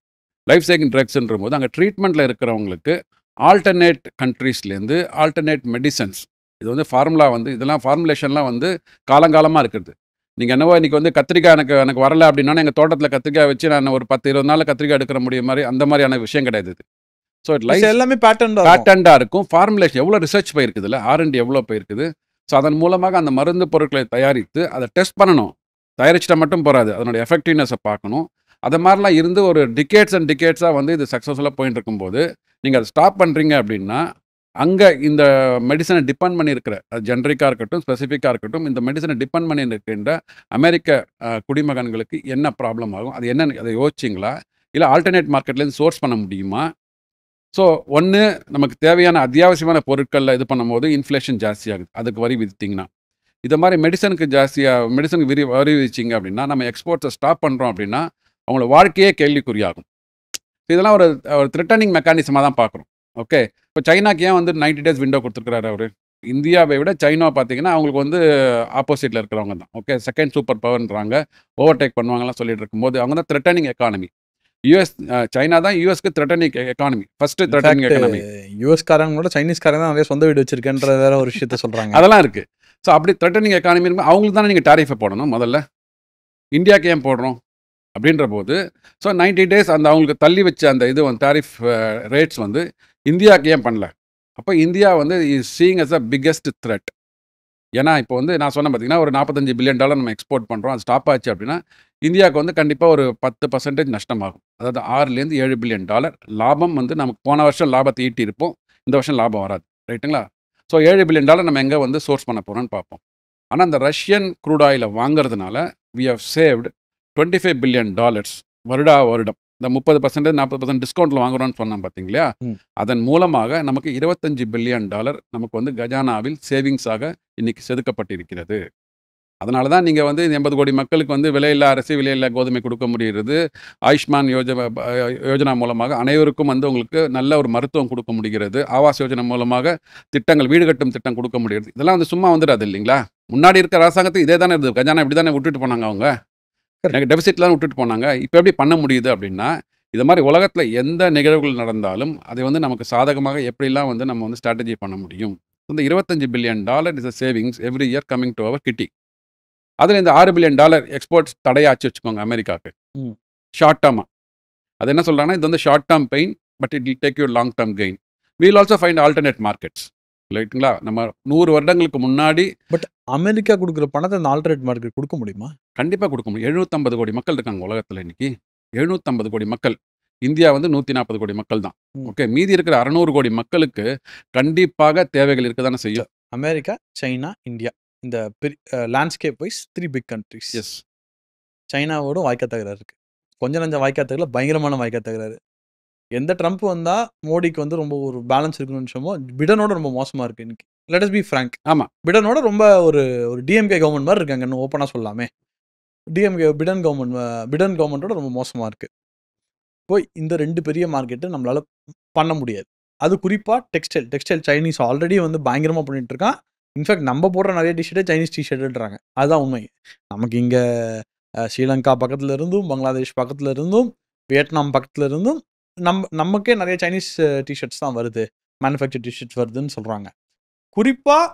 லைஃப் சேவிங் ட்ரக்ஸ்ன்ற போது அங்கே ட்ரீட்மெண்ட்டில் இருக்கிறவங்களுக்கு ஆல்டர்னேட் கண்ட்ரீஸ்லேருந்து ஆல்டர்னேட் மெடிசன்ஸ், இது வந்து ஃபார்முலா வந்து இதெல்லாம் ஃபார்முலேஷன்லாம் வந்து காலங்காலமாக இருக்குது. நீங்கள் என்னவோ இன்றைக்கி வந்து கத்திரிக்காய் எனக்கு வரல அப்படின்னா எங்கள் தோட்டத்தில் கத்திரிக்காய் வச்சு நான் ஒரு 10-20 நாளில் கத்திரிக்காய் எடுக்கிற முடியும் மாதிரி அந்த மாதிரியான விஷயம் கிடையாது இது. ஸோ லைஃப் எல்லாமே பேட்டண்டாக இருக்கும். ஃபார்முலேஷன் எவ்வளோ ரிசர்ச் போயிருக்குதுல்ல, R&D எவ்வளோ போயிருக்குது. ஸோ அதன் மூலமாக அந்த மருந்து பொருட்களை தயாரித்து அதை டெஸ்ட் பண்ணணும். தயாரிச்சிட்டா மட்டும் போகாது, அதனுடைய எஃபெக்டிவ்னஸை பார்க்கணும். அது மாதிரிலாம் இருந்து ஒரு டிகேட்ஸாக வந்து இது சக்ஸஸ்ஃபுல்லாக போயிட்டு இருக்கும்போது நீங்கள் அதை ஸ்டாப் பண்ணுறீங்க அப்படின்னா அங்கே இந்த மெடிசனை டிபெண்ட் பண்ணியிருக்கிற, அது ஜென்ரிக்காக இருக்கட்டும் ஸ்பெசிஃபிக்காக இருக்கட்டும், இந்த மெடிசனை டிபெண்ட் பண்ணி இருக்கின்ற அமெரிக்க குடிமகன்களுக்கு என்ன ப்ராப்ளம் ஆகும், அது என்ன, அதை யோசிச்சிங்களா? இல்லை ஆல்டர்னேட் மார்க்கெட்லேருந்து சோர்ஸ் பண்ண முடியுமா? ஸோ ஒன்று, நமக்கு தேவையான அத்தியாவசியமான பொருட்களில் இது பண்ணும்போது இன்ஃப்ளேஷன் ஜாஸ்தியாகுது, அதுக்கு வரி விதித்திங்கன்னா. இதை மாதிரி மெடிசனுக்கு வரி விதிச்சிங்க அப்படின்னா நம்ம எக்ஸ்போர்ட்ஸை ஸ்டாப் பண்ணுறோம் அப்படின்னா அவங்களோட வாழ்க்கையே கேள்விக்குறியாகும். இதெல்லாம் ஒரு த்ரெட்டனிங் மெக்கானிசமாக தான் பார்க்குறோம். ஓகே, இப்போ சைனாக்கு ஏன் வந்து 90 days விண்டோ கொடுத்துருக்குறாரு அவர்? இந்தியாவை விட சைனா பார்த்தீங்கன்னா அவங்களுக்கு வந்து ஆப்போசிட்டில் இருக்கிறவங்க தான். ஓகே, செகண்ட் சூப்பர் பவர்ன்றாங்க, ஓவர்டேக் பண்ணுவாங்கலாம் சொல்லிட்டு இருக்கும்போது அவங்க தான் த்ரெட்டனிங் எக்கானமி. சைனா தான் யூஎஸ்க்கு threatening economy, first threatening economy. யூஎஸ்காரங்களோட சைனீஸ்காரங்க தான் நிறைய சொந்த வீடு வச்சிருக்கேன்ற வேற ஒரு விஷயத்த சொல்கிறாங்க. அதெல்லாம் இருக்குது. ஸோ அப்படி த்ரெட்டனிங் எக்கானமி இருக்கும், அவங்களுக்கு தானே நீங்கள் டாரிஃபை போடணும் முதல்ல. இந்தியாவுக்கு ஏன் போடுறோம் அப்படின்ற போது ஸோ 90 days அந்த அவங்களுக்கு தள்ளி வச்ச அந்த இது வந்து டாரிஃப் ரேட்ஸ் வந்து இந்தியாவுக்கு ஏன் பண்ணல? அப்போ இந்தியா வந்து is seeing as a biggest threat. ஏன்னா இப்போ வந்து நான் சொன்னேன் பார்த்தீங்கன்னா ஒரு $45 பில்லியன் நம்ம எக்ஸ்போர்ட் பண்ணுறோம், அது ஸ்டாப் ஆச்சு அப்படின்னா இந்தியாவுக்கு வந்து கண்டிப்பாக ஒரு 10% நஷ்டமாகும். அதாவது $6 பில்லியன் லாபம் வந்து நமக்கு போன வருஷம் லாபத்தை ஈட்டி இருப்போம். இந்த வருஷம் லாபம் வராது. ரைட்டுங்களா? ஸோ $7 பில்லியன் நம்ம எங்கே வந்து சோர்ஸ் பண்ண போகிறோம்னு பார்ப்போம். ஆனால் அந்த ரஷ்யன் க்ரூட் ஆயிலை வாங்குறதுனால வி ஹவ் சேவ்டு $25 பில்லியன் வருடம். இந்த 30% 40% டிஸ்கவுண்ட்டில் வாங்குறோம்னு சொன்னோம் பார்த்தீங்களா? அதன் மூலமாக நமக்கு $25 பில்லியன் நமக்கு வந்து கஜானாவில் சேவிங்ஸாக இன்னைக்கு செதுக்கப்பட்டிருக்கிறது. அதனால தான் நீங்கள் வந்து 80 கோடி மக்களுக்கு வந்து விலையில்லா அரிசி, விலையில்லா கோதுமை கொடுக்க முடிகிறது. ஆயுஷ்மான் யோஜனா மூலமாக அனைவருக்கும் வந்து உங்களுக்கு நல்ல ஒரு மருத்துவம் கொடுக்க முடிகிறது. ஆவாஸ் யோஜனா மூலமாக திட்டங்கள், வீடு கட்டும் திட்டம் கொடுக்க முடிகிறது. இதெல்லாம் வந்து சும்மா வந்துடாது இல்லைங்களா? முன்னாடி இருக்கிற அரசாங்கத்தை இதே தானே இருந்தது. கஜானா இப்படி தானே விட்டுட்டு போனாங்க அவங்க. எனக்கு டெபிசிட்லாம் விட்டுட்டு போனாங்க. இப்போ எப்படி பண்ண முடியுது அப்படின்னா, இது மாதிரி உலகத்தில் எந்த நிகழ்வுகள் நடந்தாலும் அதை வந்து நமக்கு சாதகமாக எப்படிலாம் வந்து நம்ம வந்து ஸ்ட்ராட்டஜி பண்ண முடியும். இந்த $25 billion is a savings every year coming to our kitty. அதில் இந்த $6 பில்லியன் எக்ஸ்போர்ட்ஸ் தடையாச்சு வச்சுக்கோங்க அமெரிக்காவுக்கு. ஷார்ட் டேர்மாக அது என்ன சொல்கிறாங்கன்னா, இது வந்து short term pain, but it will take you long term gain. We'll also find alternate markets. ரைட்டுங்களா? நம்ம 100 வருடங்களுக்கு முன்னாடி பட் அமெரிக்கா கொடுக்குற பணத்தை அந்த ஆல்டர்னேட் மார்க்கெட் கொடுக்க முடியுமா? கண்டிப்பாக கொடுக்க முடியும். 750 கோடி மக்கள் இருக்காங்க உலகத்தில் இன்னைக்கு. 750 கோடி மக்கள். இந்தியா வந்து 140 கோடி மக்கள் தான். ஓகே, மீதி இருக்கிற 600 கோடி மக்களுக்கு கண்டிப்பாக தேவைகள் இருக்க தானே செய்யும். அமெரிக்கா, சைனா, இந்தியா இந்த landscape wise 3 big countries. Yes. சைனாவோட வாய்க்கா தகராறு இருக்கு. கொஞ்சம் நஞ்சம் வாய்க்கா தகராறு, பயங்கரமான வாய்க்கா தகராறு. எந்த ட்ரம்ப் வந்தா மோடிக்கு வந்து ரொம்ப ஒரு பேலன்ஸ் இருக்குன்னு நினைச்சோமோ, பிடனோட ரொம்ப மோசமா இருக்கு இன்னைக்கு. Let us be frank. ஆமாம், பிடனோட ரொம்ப ஒரு டிஎம்கே கவர்மெண்ட் மாதிரி இருக்காங்க. இன்னும் ஓப்பனாக சொல்லாமே. பிடன் கவர்மெண்ட்டோட ரொம்ப மோசமாக இருக்கு. போய் இந்த 2 பெரிய மார்க்கெட்டு நம்மளால பண்ண முடியாது. அது குறிப்பாக டெக்ஸ்டைல் சைனீஸ் ஆல்ரெடி வந்து பயங்கரமாக பண்ணிட்டு இருக்கான். இன்ஃபேக்ட் நம்ம போடுற நிறைய டிஷர்ட்டே சைனீஸ் டிஷர்ட்டுன்றாங்க. அதுதான் உண்மை. நமக்கு இங்கே ஸ்ரீலங்கா பக்கத்தில் இருந்தும், பங்களாதேஷ் பக்கத்தில் இருந்தும், வியட்நாம் பக்கத்தில் இருந்தும் நமக்கே நிறைய சைனீஸ் டிஷர்ட்ஸ் தான் வருது, மேனுஃபேக்சர் டிஷர்ட்ஸ் வருதுன்னு சொல்கிறாங்க. குறிப்பாக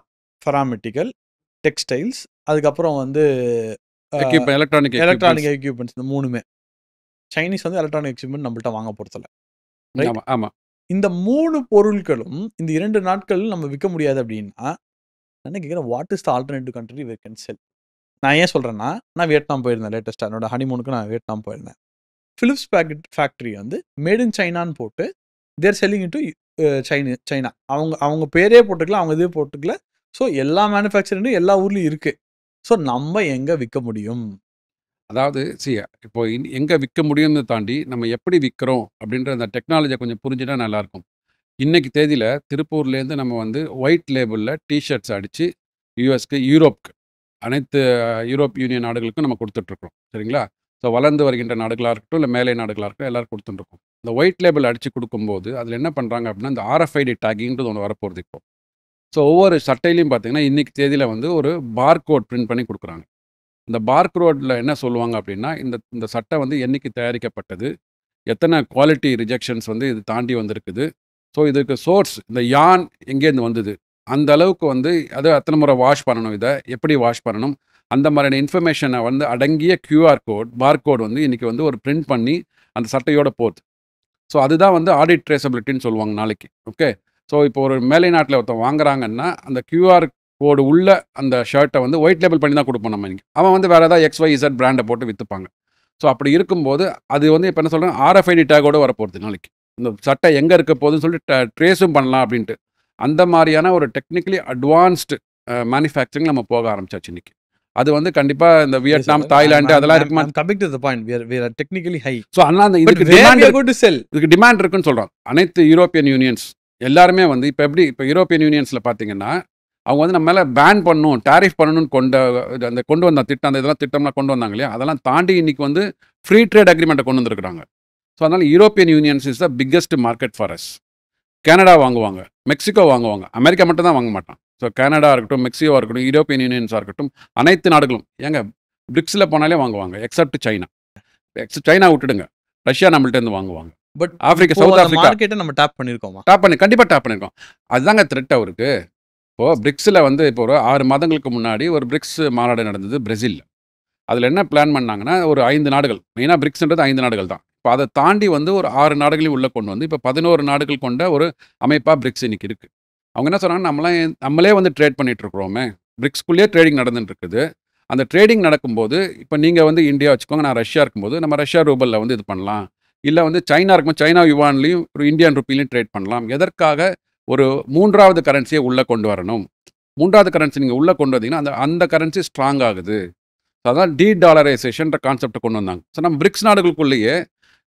ஃபெராமெட்டிக்கல், டெக்ஸ்டைல்ஸ், அதுக்கப்புறம் வந்து எலக்ட்ரானிக் எக்யூப்மெண்ட்ஸ். இந்த 3மே சைனீஸ் வந்து எலக்ட்ரானிக் எக்யூப்மெண்ட் நம்மள்ட்ட வாங்க போகிறதில்ல. ஆமாம் ஆமாம். இந்த 3 பொருட்களும் இந்த 2 நாட்கள் நம்ம விற்க முடியாது அப்படின்னா, என்ன கேட்குறேன், what is the alternative country we can sell? நான் ஏன் சொல்கிறேன்னா, நான் வியட்நாம் போயிருந்தேன். லேட்டஸ்ட்டாக என்னோட ஹனிமூனுக்கு நான் வியட்நாம் போயிருந்தேன். ஃபிலிப்ஸ் ஃபேக்ட்ரி வந்து மேட் இன் சைனான்னு போட்டு தேர் செல்லிங் இன் டு சைனா. அவங்க பேரே போட்டுக்கலாம், அவங்க இதே போட்டுக்கல. ஸோ எல்லா மேனுஃபேக்சரிங்கும் எல்லா ஊர்லேயும் இருக்குது. ஸோ நம்ம எங்கே விற்க முடியும்? அதாவது இப்போ எங்கே விற்க முடியும்னு தாண்டி நம்ம எப்படி விற்கிறோம் அப்படின்ற அந்த டெக்னாலஜியை கொஞ்சம் புரிஞ்சுட்டா நல்லாயிருக்கும். இன்னைக்கு தேதியில் திருப்பூர்லேருந்து நம்ம வந்து ஒயிட் லேபிளில் டிஷர்ட்ஸ் அடித்து யூஎஸ்க்கு, யூரோப்புக்கு, அனைத்து யூரோப் யூனியன் நாடுகளுக்கும் நம்ம கொடுத்துட்ருக்கோம். சரிங்களா? ஸோ வளர்ந்து வருகின்ற நாடுகளாக இருக்கட்டும், இல்லை மேலை நாடுகளாக இருக்கட்டும், எல்லாரும் கொடுத்துட்டுருக்கோம். இந்த ஒயிட் லேபிள் அடித்து கொடுக்கும்போது அதில் என்ன பண்ணுறாங்க அப்படின்னா, இந்த RFID டேக்கிங்கிறது ஒன்று வரப்போகுது இப்போ. ஸோ ஒவ்வொரு சட்டையிலையும் பார்த்தீங்கன்னா இன்றைக்கி தேதியில் வந்து ஒரு பார்கோட் பிரிண்ட் பண்ணி கொடுக்குறாங்க. இந்த பார்கோடில் என்ன சொல்லுவாங்க அப்படின்னா, இந்த சட்டை வந்து என்னைக்கு தயாரிக்கப்பட்டது, எத்தனை குவாலிட்டி ரிஜெக்ஷன்ஸ் வந்து இது தாண்டி வந்திருக்குது, ஸோ இதுக்கு சோர்ஸ் இந்த யான் எங்கேருந்து வந்தது, அந்த அளவுக்கு வந்து அது எத்தனை முறை வாஷ் பண்ணணும், இதை எப்படி வாஷ் பண்ணணும், அந்த மாதிரியான இன்ஃபர்மேஷனை வந்து அடங்கிய பார்கோட் வந்து இன்றைக்கி வந்து ஒரு பிரிண்ட் பண்ணி அந்த சட்டையோட போகுது. ஸோ அதுதான் வந்து ஆடிட் ட்ரேசபிலிட்டின்னு சொல்லுவாங்க நாளைக்கு. ஓகே, ஸோ இப்போ ஒரு மேலை நாட்டில் ஒருத்தன் வாங்குறாங்கன்னா அந்த QR கோடு உள்ள அந்த ஷர்ட்டை வந்து ஒயிட் லேபிள் பண்ணி தான் கொடுப்போம் நம்ம இங்கே. அவன் வந்து வேறு ஏதாவது XYZ பிராண்டை போட்டு விற்றுப்பாங்க. ஸோ அப்படி இருக்கும்போது அது வந்து இப்போ என்ன சொல்கிறேன், RFID டேக்கோடு வரப்போகுது நாளைக்கு. இந்த சட்டை எங்கே இருக்க போகுதுன்னு சொல்லிட்டு ட்ரேஸும் பண்ணலாம் அப்படின்ட்டு. அந்த மாதிரியான ஒரு டெக்னிக்கலி அட்வான்ஸ்டு மேனுஃபேக்சரிங் நம்ம போக ஆரம்பிச்சாச்சு இன்னைக்கு. அது வந்து கண்டிப்பாக இந்த வியட்நாம், தாய்லாந்து அதெல்லாம் இருக்குமா? Coming to the point, we are technically high. So ஆனால் இதுக்கு டிமாண்ட் இருக்குன்னு சொல்கிறோம். அனைத்து யூரோப்பியன் யூனியன்ஸ் எல்லாருமே வந்து இப்போ யூரோப்பியன் யூனியன்ஸில் பார்த்தீங்கன்னா அவங்க வந்து நம்ம மேலே பேன் பண்ணணும், டேரிஃப் பண்ணணும்னு கொண்டு வந்த திட்டம், அந்த இதெல்லாம் திட்டம்லாம் கொண்டு வந்தாங்க இல்லையா, அதெல்லாம் தாண்டி இன்னைக்கு வந்து ஃப்ரீ ட்ரேட் அக்ரிமெண்ட்டை கொண்டு வந்துருக்குறாங்க. ஸோ அதனால் European unions is the biggest market for us. Canada வாங்குவாங்க, மெக்சிகோ வாங்குவாங்க, அமெரிக்கா மட்டும் தான் வாங்க மாட்டான். ஸோ கனடா இருக்கட்டும், மெக்சிகோ இருக்கட்டும், யூரோப்பியன் யூனியன்ஸாக இருக்கட்டும், அனைத்து நாடுகளும் ஏங்க பிரிக்ஸில் போனாலே வாங்குவாங்க, எக்ஸப்ட் சைனா. சைனா விட்டுடுங்க, ரஷ்யா நம்மள்ட்டேருந்து வாங்குவாங்க. பட் ஆப்பிரிக்கா, சவுத் ஆப்பிரிக்கா மார்க்கெட்டை நம்ம டேப் பண்ணியிருக்கோமா? கண்டிப்பாக டேப் பண்ணியிருக்கோம். அதுதாங்க த்ரெட் அவருக்கு. இப்போது பிரிக்ஸில் வந்து இப்போ ஒரு 6 மாதங்களுக்கு முன்னாடி ஒரு பிரிக்ஸ் மாநாடு நடந்தது பிரேசிலில். அதில் என்ன பிளான் பண்ணாங்கன்னா, ஒரு 5 நாடுகள், மெயினாக பிரிக்ஸ்ன்றது 5 நாடுகள் தான். இப்போ அதை தாண்டி வந்து ஒரு 6 நாடுகளையும் உள்ளே கொண்டு வந்து இப்போ 11 நாடுகள் கொண்ட ஒரு அமைப்பாக பிரிக்ஸ் இன்னைக்கு இருக்குது. அவங்க என்ன சொல்கிறாங்க, நம்மளே வந்து ட்ரேட் பண்ணிட்டு இருக்கிறோமே, பிரிக்ஸ்குள்ளேயே ட்ரேடிங் நடந்துட்டு இருக்குது, அந்த ட்ரேடிங் நடக்கும்போது இப்போ நீங்கள் வந்து இந்தியா வச்சுக்கோங்க, நான் ரஷ்யா இருக்கும்போது நம்ம ரஷ்யா ரூபலில் வந்து இது பண்ணலாம். இல்லை வந்து சைனா இருக்கும்போது சைனா யுவான்லையும் ஒரு இந்தியன் ருப்பிலையும் ட்ரேட் பண்ணலாம். எதற்காக ஒரு 3வது கரன்சியை உள்ளே கொண்டு வரணும்? 3வது கரன்சி நீங்கள் உள்ளே கொண்டு வந்தீங்கன்னா அந்த கரன்சி ஸ்ட்ராங் ஆகுது. அதான் டாலரைசேஷன்ற கான்செப்டை கொண்டு வந்தாங்க. ஸோ நம்ம பிரிக்ஸ் நாடுகளுக்குள்ளேயே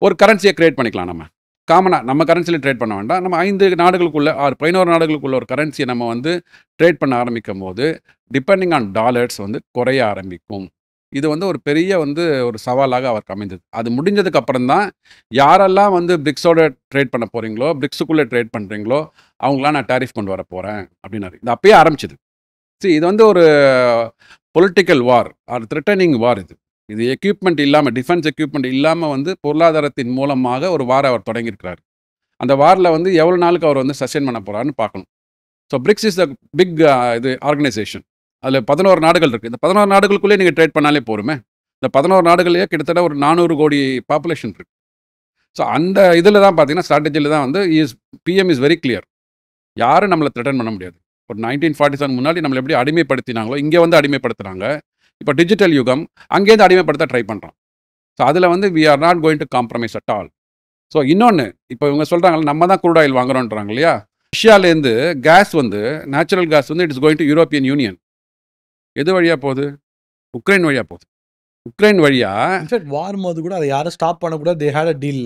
ஒரு கரன்சியை கிரியேட் பண்ணிக்கலாம். நம்ம காமனாக நம்ம கரன்சியில் ட்ரேட் பண்ண வேண்டாம். நம்ம 5 நாடுகளுக்குள்ள 11 நாடுகளுக்குள்ள ஒரு கரன்சியை நம்ம வந்து ட்ரேட் பண்ண ஆரம்பிக்கும் போது டிபெண்டிங் ஆன் டாலர்ஸ் வந்து குறைய ஆரம்பிக்கும். இது வந்து ஒரு பெரிய வந்து ஒரு சவாலாக அவருக்கு அமைந்தது. அது முடிஞ்சதுக்கு அப்புறம் தான் யாரெல்லாம் வந்து பிரிக்ஸோட ட்ரேட் பண்ண போகிறீங்களோ, பிரிக்ஸுக்குள்ளே ட்ரேட் பண்ணுறீங்களோ அவங்களாம் நான் டாரிஃப் கொண்டு வர போகிறேன் அப்படின்னாரு. இது அப்பயே ஆரம்பிச்சது. இது வந்து ஒரு பொலிட்டிக்கல் வார் ஆர் த்ரெட்டனிங் வார். இது எக்யூப்மெண்ட் இல்லாமல், டிஃபென்ஸ் எக்யூப்மெண்ட் இல்லாமல் வந்து பொருளாதாரத்தின் மூலமாக ஒரு வாரை அவர் தொடங்கியிருக்கிறார். அந்த வாரில் வந்து எவ்வளோ நாளுக்கு அவர் வந்து சஸ்டெயின் பண்ண போகிறாருன்னு பார்க்கணும். So BRICS is the big organisation. அதில் 11 நாடுகள் இருக்குது. இந்த 11 நாடுகளுக்குள்ளே நீங்கள் ட்ரேட் பண்ணாலே போருமே. இந்த 11 நாடுகளையே கிட்டத்தட்ட ஒரு 400 கோடி பாப்புலேஷன் இருக்குது. ஸோ அந்த இதில் தான் பார்த்தீங்கன்னா ஸ்ட்ராட்டஜியில் தான் வந்து பிஎம் இஸ் வெரி கிளியர். யாரும் நம்மளை த்ரெட்டன் பண்ண முடியாது. ஒரு 1947 முன்னாடி நம்மளை எப்படி அடிமைப்படுத்தினாங்களோ இங்கே வந்து அடிமைப்படுத்துகிறாங்க. இப்போ டிஜிட்டல் யுகம், அங்கேருந்து அடிமைப்படுத்த ட்ரை பண்ணுறோம். ஸோ அதில் வந்து we are not going to compromise at all. So இன்னொன்று, இப்போ இவங்க சொல்கிறாங்க நம்ம தான் க்ரூட் ஆயில் வாங்குறோன்றாங்க இல்லையா? ரஷ்யாலேருந்து கேஸ் வந்து நேச்சுரல் கேஸ் வந்து it is going to European union. எது வழியாக போகுது? உக்ரைன் வழியாக போகுது. உக்ரைன் வழியாக வார் போது கூட அதை யாரும் ஸ்டாப் பண்ணக்கூடாது. They had a deal.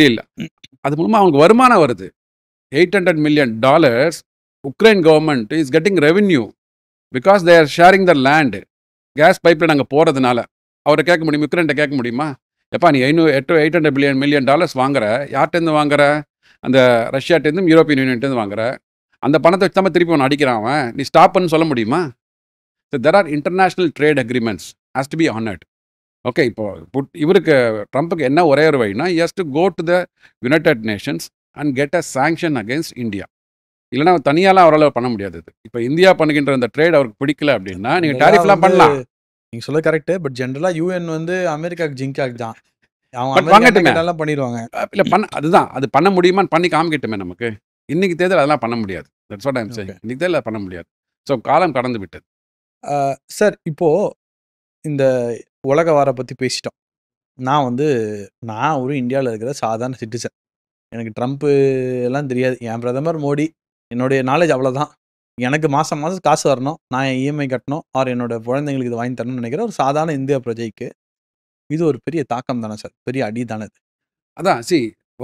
Deal அது மூலமாக அவங்களுக்கு வருமானம் வருது. $800 million Ukraine government is getting revenue because they are sharing the land. Gas பைப்பில் நாங்கள் போகிறதுனால அவரை கேட்க முடியும், உக்ரைன்ட்ட கேட்க முடியுமா? எப்பா நீ $800 million வாங்குற, யார்கிட்டேருந்து வாங்குற? அந்த ரஷ்யாட்டேருந்தும் யூரோப்பியன் யூனியன்ட்டேருந்து வாங்குற. அந்த பணத்தை வச்சு தான் திருப்பி ஒன்று அடிக்கிறான் அவன். நீ ஸ்டாப் பண்ணு சொல்ல முடியுமா? So there are international trade agreements has to be honoured. Okay, இப்போ இவருக்கு ட்ரம்ப்புக்கு என்ன ஒரே ஒரு வழினா, he has to go to the United Nations and get a sanction against India. இல்லைனா தனியாலாம் அவரால் பண்ண முடியாது. இப்போ இந்தியா பண்ணுகின்ற அந்த ட்ரேட் அவருக்கு பிடிக்கல அப்படின்னா நீங்கள் டேரிஃப்லாம் பண்ணலாம். நீங்கள் சொல்ல கரெக்டு. பட் ஜென்ரலாக யூஎன் வந்து அமெரிக்காவுக்கு ஜிங்காக் தான். அவங்க வாங்கட்டுமே பண்ணிடுவாங்க. இல்லை அதுதான் அது பண்ண முடியுமான்னு பண்ணி காமிக்கட்டுமே நமக்கு. இன்னைக்கு தேர்தல் அதெல்லாம் பண்ண முடியாது. That's what I am saying. இன்னைக்கு தேர்தல் பண்ண முடியாது. ஸோ காலம் கடந்து விட்டது. சார், இப்போது இந்த உலக வாரை பற்றி பேசிட்டோம். நான் ஒரு இந்தியாவில் இருக்கிற சாதாரண சிட்டிசன். எனக்கு ட்ரம்ப்பு எல்லாம் தெரியாது. என் பிரதமர் மோடி, என்னுடைய நாலேஜ் அவ்வளோதான். எனக்கு மாதம் காசு வரணும், நான் என் இஎம்ஐ கட்டணும், ஆர் என்னோட குழந்தைங்களுக்கு இது வாங்கி தரணும்னு நினைக்கிற ஒரு சாதாரண இந்திய பிரஜைக்கு இது ஒரு பெரிய தாக்கம் தானே சார்? பெரிய அடி தானே இது? அதான்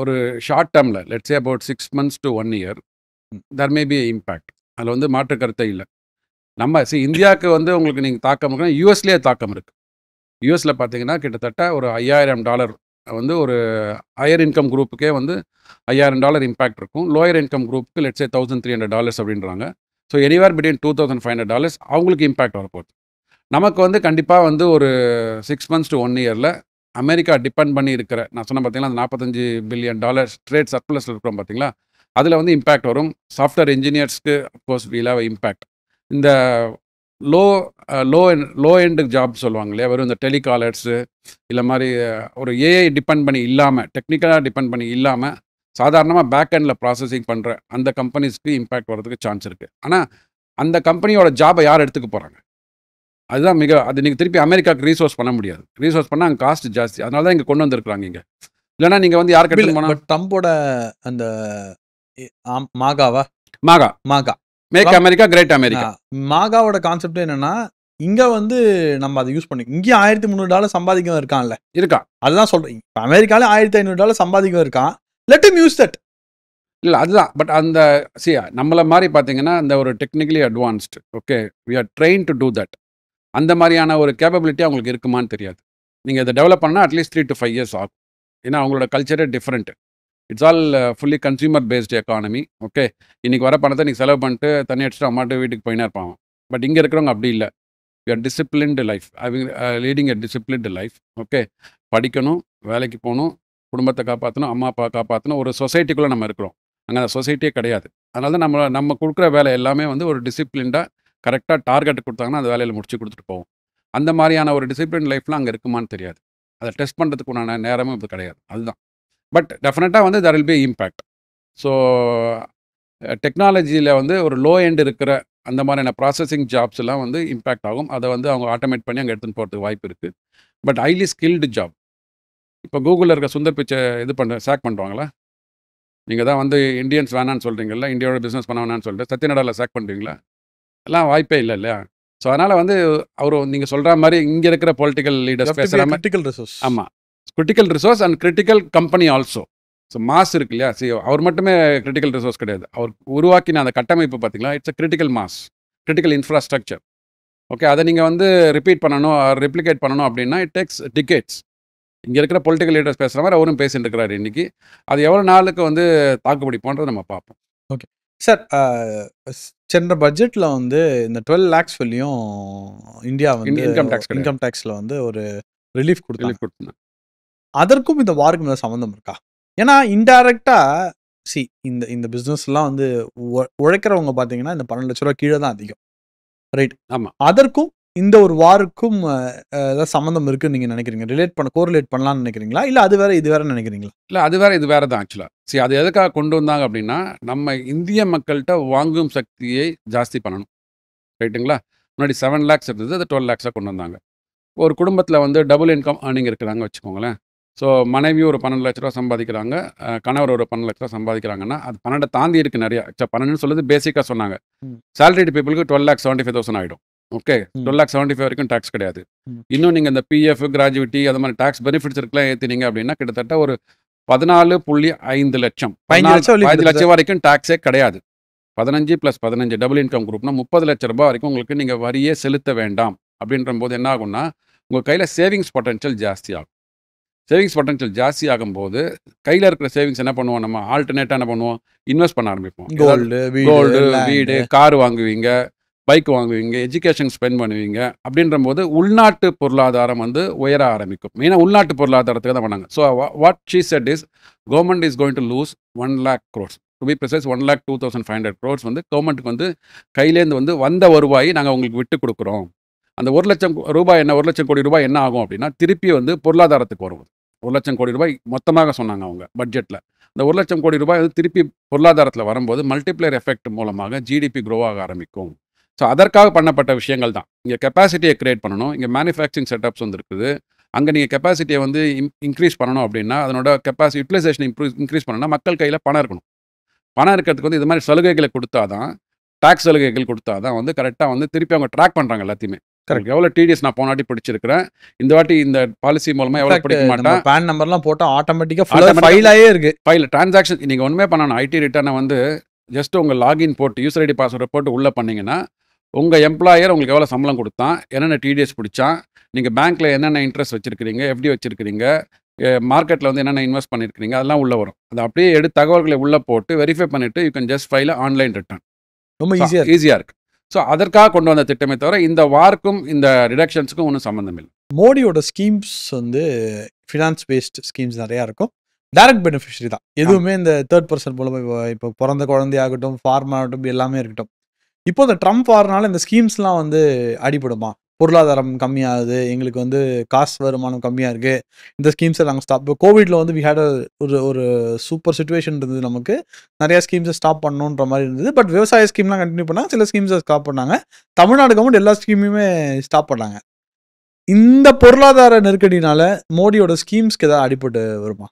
ஒரு ஷார்ட் டேர்மில் let's say about 6 months to 1 year there may be impact. அதில் வந்து மாற்று கருத்தே இல்லை. நம்ம இந்தியாவுக்கு வந்து உங்களுக்கு நீங்கள் தாக்கம் இருக்குன்னா யூஎஸ்லேயே தாக்கம் இருக்குது. யூஎஸில் பார்த்தீங்கன்னா கிட்டத்தட்ட ஒரு $5000 வந்து ஒரு ஹையர் இன்கம் குரூப்புக்கே வந்து $5000 இம்பேக்ட் இருக்கும். லோயர் இன்கம் குரூப்புக்கு லெட்ஸ் சே $1300 அப்படின்றாங்க. ஸோ எனிவேர் பிட்வீன் $2500 அவங்களுக்கு இம்பேக்ட் வரப்போகுது. நமக்கு வந்து கண்டிப்பாக வந்து ஒரு 6 months to 1 year America depend பண்ணி இருக்கிற, நான் சொன்ன பார்த்தீங்களா அந்த $45 billion ட்ரேட் சர்ப்ளஸ் இருக்கிறோம் பார்த்தீங்களா, அதில் வந்து இம்பேக்ட் வரும். சாஃப்ட்வேர் இன்ஜினியர்ஸ்க்கு அஃப்கோர்ஸ் வீல் ஹேவ் இம்பேக்ட். இந்த லோ எண்டு ஜாப் சொல்லுவாங்க இல்லையா, வெறும் இந்த டெலிகாலர்ஸு இல்லை மாதிரி ஒரு ஏஐ டிபெண்ட் பண்ணி இல்லாமல், டெக்னிக்கலாக டிபெண்ட் பண்ணி இல்லாமல் சாதாரணமாக பேக் எண்டில் ப்ராசஸிங் பண்ணுற அந்த கம்பெனிஸ்க்கு இம்பேக்ட் வர்றதுக்கு சான்ஸ் இருக்குது. ஆனால் அந்த கம்பெனியோட ஜாபை யார் எடுத்துக்க போகிறாங்க? அதுதான் அது நீங்கள் திருப்பி அமெரிக்காவுக்கு ரீசோர்ஸ் பண்ண முடியாது. ரீசோர்ஸ் பண்ணால் அங்கே காஸ்ட் ஜாஸ்தி. அதனால தான் இங்கே கொண்டு வந்திருக்கிறாங்க. இங்கே இல்லைனா நீங்கள் வந்து யாருக்கு எடுத்து போனால் ட்ரம்போட அந்த MAGA make America great America மாகாவோட கான்செப்ட் என்னன்னா, இங்க வந்து நம்ம அதை யூஸ் பண்ணி இங்கேயும் $1300 சம்பாதிக்கவும் இருக்கான். அதுதான் சொல்றேன். இப்போ அமெரிக்கால $1500 சம்பாதிக்கவும் இருக்கான். Let him use that. இல்லை அதுதான். பட் அந்த நம்மளை மாதிரி பார்த்தீங்கன்னா அந்த ஒரு technically advanced, okay, we are train to do that. அந்த மாதிரியான ஒரு கேப்பபிலிட்டி அவங்களுக்கு இருக்குமான்னு தெரியாது. நீங்கள் இதை டெவலப் பண்ணால் அட்லீஸ்ட் 3 to 5 years ஆகும். ஏன்னா அவங்களோட கல்ச்சரே different. It's all fully consumer based economy. Okay, இன்றைக்கி வர பணத்தை நீங்கள் செலவு பண்ணிட்டு தண்ணி அடிச்சுட்டு அம்மாட்டு வீட்டுக்கு போயினே இருப்பாங்க. பட் இங்கே இருக்கிறவங்க அப்படி இல்லை. We are disciplined life, leading a disciplined life. Okay, படிக்கணும், வேலைக்கு போகணும், குடும்பத்தை காப்பாற்றணும், அம்மா அப்பா காப்பாற்றணும். ஒரு சொசைட்டிக்குள்ளே நம்ம இருக்கிறோம். அங்கே அந்த சொசைட்டியே கிடையாது. அதனால தான் நம்ம கொடுக்குற வேலை எல்லாமே வந்து ஒரு டிசிப்ளின்டாக கரெக்டாக டார்கெட் கொடுத்தாங்கன்னா அந்த வேலையில் முடிச்சு கொடுத்துட்டு போவோம். அந்த மாதிரியான ஒரு டிசிப்ளின் லைஃப்லாம் அங்கே இருக்குமான்னு தெரியாது. அதை டெஸ்ட் பண்ணுறதுக்கு உண்டான நேரமும் இது கிடையாது. அதுதான். பட் டெஃபினட்டாக வந்து there will be impact. So டெக்னாலஜியில் வந்து ஒரு லோ எண்ட் இருக்கிற அந்த மாதிரியான ப்ராசஸிங் ஜாப்ஸ் எல்லாம் வந்து இம்பாக்ட் ஆகும். அதை வந்து அவங்க ஆட்டோமேட் பண்ணி அங்கே எடுத்துன்னு போகிறதுக்கு வாய்ப்பு இருக்குது. But highly skilled job. இப்போ கூகுளில் இருக்க சுந்தர் பிச்சை சாக் பண்ணுவாங்களா? நீங்கள் தான் வந்து இந்தியன்ஸ் வேணான்னு சொல்கிறீங்கல்ல, இந்தியாவோட பிஸ்னஸ் பண்ண வேணான்னு சொல்லிட்டு சத்யநடாவில் சாக் பண்ணுறீங்களா? எல்லாம் வாய்ப்பே இல்லை இல்லையா? ஸோ அதனால் வந்து அவர் நீங்கள் சொல்கிற மாதிரி இங்கே இருக்கிற பொலிட்டிக்கல் லீடர்ஸ் பேசுகிற மாதிரி கிரிட்டிக்கல் ரிசோர்ஸ். ஆமாம், critical resource and critical company also. So mass இருக்கு இல்லையா? அவர் மட்டுமே கிரிட்டிக்கல் ரிசோர்ஸ் கிடையாது. அவர் உருவாக்கின அந்த கட்டமைப்பு பார்த்தீங்களா, it's a critical mass, critical infrastructure. Okay, அதை நீங்கள் வந்து ரிப்பீட் பண்ணணும், ரெப்ளிகேட் பண்ணணும் அப்படின்னா இட் டேக்ஸ் டிகேட்ஸ். இங்கே இருக்கிற பொலிட்டிக்கல் லீடர்ஸ் பேசுகிற மாதிரி அவரும் பேசிட்டு இருக்கிறாரு இன்றைக்கி. அது எவ்வளோ நாளுக்கு வந்து தாக்குப்பிடி போன்றதை நம்ம பார்ப்போம். ஓகே சார், சென்ற பட்ஜெட்டில் வந்து இந்த 12 lakhs வரையும் இந்தியா வந்து இன்கம் டேக்ஸில் வந்து ஒரு ரிலீஃப் கொடுத்தாங்க. அதற்கும் இந்த வார்க்கும் ஏதாவது சம்மந்தம் இருக்கா? ஏன்னா இன்டைரக்டாக இந்த பிஸ்னஸ்லாம் வந்து உழைக்கிறவங்க பார்த்தீங்கன்னா இந்த 12 லட்ச ரூபா கீழே தான் அதிகம், ரைட்? ஆமாம். அதற்கும் இந்த ஒரு வார்க்கும் ஏதாவது சம்மந்தம் இருக்குன்னு நீங்கள் நினைக்கிறீங்க? கோரிலேட் பண்ணலாம்னு நினைக்கிறீங்களா, இல்லை அது வேற இது வேற நினைக்கிறீங்களா? இல்லை, அது வேற இது வேற தான் ஆக்சுவலாக. அது எதுக்காக கொண்டு வந்தாங்க அப்படின்னா, நம்ம இந்திய மக்கள்கிட்ட வாங்கும் சக்தியை ஜாஸ்தி பண்ணணும், ரைட்டுங்களா? முன்னாடி 7 lakhs இருந்தது, அது 12 lakhs கொண்டு வந்தாங்க. ஒரு குடும்பத்தில் வந்து டபுள் இன்கம் ஏர்னிங் இருக்கிறாங்க வச்சுக்கோங்களேன். ஸோ மனைவி ஒரு 12 லட்ச ரூபா சம்பாதிக்கிறாங்க, கணவர் ஒரு 12 லட்ச ரூபா சம்பாதிக்கிறாங்கன்னா அது 12 தாண்டி இருக்குது நிறையா. 12ன்னு சொல்லுது பேசிக்காக சொன்னாங்க. சேலரிடு பீப்புளுக்கு 12,75,000 ஆகிடும். ஓகே, 12,75,000 வரைக்கும் டேக்ஸ் கிடையாது. இன்னும் நீங்கள் இந்த பிஎஃப், கிராஜுவிட்டி அது மாதிரி டேக்ஸ் பெனிஃபிட்ஸ் இருக்கலாம் ஏற்றினீங்க அப்படின்னா கிட்டத்தட்ட ஒரு 14.5 லட்சம் 15 லட்சம் வரைக்கும் டேக்ஸே கிடையாது. 15 + 15 டபுள் இன்கம் குரூப்னா 30 லட்ச ரூபாய் வரைக்கும் உங்களுக்கு நீங்கள் வரியே செலுத்த வேண்டாம். அப்படின்ற போது என்ன ஆகும்னா உங்கள் கையில் சேவிங்ஸ் பொட்டன்ஷியல் ஜாஸ்தி ஆகும். சேவிங்ஸ் பொட்டன்ஷியல் ஜாஸ்தி ஆகும்போது கையில் இருக்கிற சேவிங்ஸ் என்ன பண்ணுவோம், நம்ம ஆல்டர்னேட்டாக என்ன பண்ணுவோம், இன்வெஸ்ட் பண்ண ஆரம்பிப்போம். கோல்டு, வீடு, கார் வாங்குவீங்க, பைக் வாங்குவீங்க, எஜுகேஷன் ஸ்பெண்ட் பண்ணுவீங்க. அப்படின்ற போது உள்நாட்டு பொருளாதாரம் வந்து உயர ஆரம்பிக்கும். மெயினாக உள்நாட்டு பொருளாதாரத்துக்கு தான் பண்ணாங்க. So what she said is government is going to lose 1 lakh crores. To be precise 1,02,500 crores வந்து கவர்மெண்ட்டுக்கு வந்து கையிலேருந்து வந்து வந்த வருவாயை நாங்கள் உங்களுக்கு விட்டு கொடுக்குறோம். அந்த 1 லட்சம் ரூபாய் என்ன 1 லட்சம் கோடி ரூபாய் என்ன ஆகும் அப்படின்னா திருப்பி வந்து பொருளாதாரத்துக்கு வரும். 1 லட்சம் கோடி ரூபாய் மொத்தமாக சொன்னாங்க அவங்க பட்ஜெட்டில். அந்த 1 லட்சம் கோடி ரூபாய் வந்து திருப்பி பொருளாதாரத்தில் வரும்போது மல்டிப்ளையர் எஃபெக்ட் மூலமாக ஜிடிபி க்ரோ ஆக ஆரம்பிக்கும். ஸோ அதற்காக பண்ணப்பட்ட விஷயங்கள் தான். இங்கே கெப்பாசிட்டியை கிரியேட் பண்ணணும். இங்கே மேனுஃபேக்சரிங் செட்டப்ஸ் வந்து இருக்குது. அங்கே நீங்கள் கெப்பாசிட்டியை வந்து இன்க்ரீஸ் பண்ணணும் அப்படின்னா அதனோட கெப்பாசிட்டி யூட்டிலைசேஷன் இன்க்ரீஸ் பண்ணணும்னா மக்கள் கையில் பணம் இருக்கணும். பணம் இருக்கிறதுக்கு வந்து இது மாதிரி சலுகைகளை கொடுத்தா தான், டேக்ஸ் சலுகைகள் கொடுத்தா தான் வந்து கரெக்டாக வந்து திருப்பி அவங்க ட்ராக் பண்ணுறாங்க எல்லாத்தையுமே. கரெக்ட், எவ்வளோ டிடிஎஸ் நான் போன வாட்டி பிடிச்சிருக்கிறேன், இந்த வாட்டி இந்த பாலிசி மூலமாக எவ்வளோ பிடிக்க மாட்டேன். பேன் நம்பர்லாம் போட்டால் ஆட்டோமேட்டிக்காக ஃபைலாகவே இருக்குது. ஃபைல் டிரான்சாக்ஷன் நீங்கள் ஒன்றுமே பண்ணணும். ஐடி ரிட்டர்னை வந்து ஜஸ்ட் உங்கள் லாகின் போட்டு யூசர் ஐடி பாஸ்வேர்டு போட்டு உள்ளே பண்ணிங்கன்னா உங்கள் எம்ப்ளாயர் உங்களுக்கு எவ்வளோ சம்பளம் கொடுத்தான், என்னென்ன டிடிஎஸ் பிடிச்சான், நீங்கள் பேங்க்கில் என்னென்ன இன்ட்ரெஸ்ட் வச்சுருக்கிறீங்க, எஃப்டி வச்சுருக்கிறீங்க, மார்க்கெட்டில் வந்து என்னென்ன இன்வெஸ்ட் பண்ணியிருக்கிறீங்க, அதெல்லாம் உள்ளே வரும். அதை அப்படியே எடுத்து தகவல்களை உள்ளே போட்டு வெரிஃபை பண்ணிவிட்டு you can just file online return. ரொம்ப ஈஸியாக இருக்குது. ஸோ அதற்காக கொண்டு வந்த திட்டமே தவிர இந்த வார்க்கும் இந்த ரிடக்ஷன்ஸுக்கும் ஒன்றும் சம்மந்தம் இல்லை. மோடியோட ஸ்கீம்ஸ் வந்து ஃபினான்ஸ் பேஸ்ட் ஸ்கீம்ஸ் நிறையா இருக்கும். டைரக்ட் பெனிஃபிஷரி தான் எதுவுமே. இந்த தேர்ட் பர்சன் மூலமாக இப்போ பிறந்த குழந்தையாகட்டும், ஃபார்ம் ஆகட்டும், எல்லாமே இருக்கட்டும். இப்போ இந்த ட்ரம்ப் வாரனால இந்த ஸ்கீம்ஸ்லாம் வந்து அடிபடுமா? பொருளாதாரம் கம்மியாகுது, எங்களுக்கு வந்து காசு வருமானம் கம்மியாக இருக்குது, இந்த ஸ்கீம்ஸை நாங்கள் ஸ்டாப். இப்போ கோவிடில் வந்து வி ஹேட் ஒரு சூப்பர் சுச்சுவேஷன் இருந்தது, நமக்கு நிறையா ஸ்கீம்ஸை ஸ்டாப் பண்ணணுன்ற மாதிரி இருந்தது. பட் விவசாய ஸ்கீம்லாம் கண்டினியூ பண்ணாங்க, சில ஸ்கீம்ஸை ஸ்டாப் பண்ணாங்க. தமிழ்நாடு கவர்மெண்ட் எல்லா ஸ்கீமையுமே ஸ்டாப் பண்ணாங்க. இந்த பொருளாதார நெருக்கடினால மோடியோட ஸ்கீம்ஸ்க்கு ஏதாவது அடிபட்டு வருமா?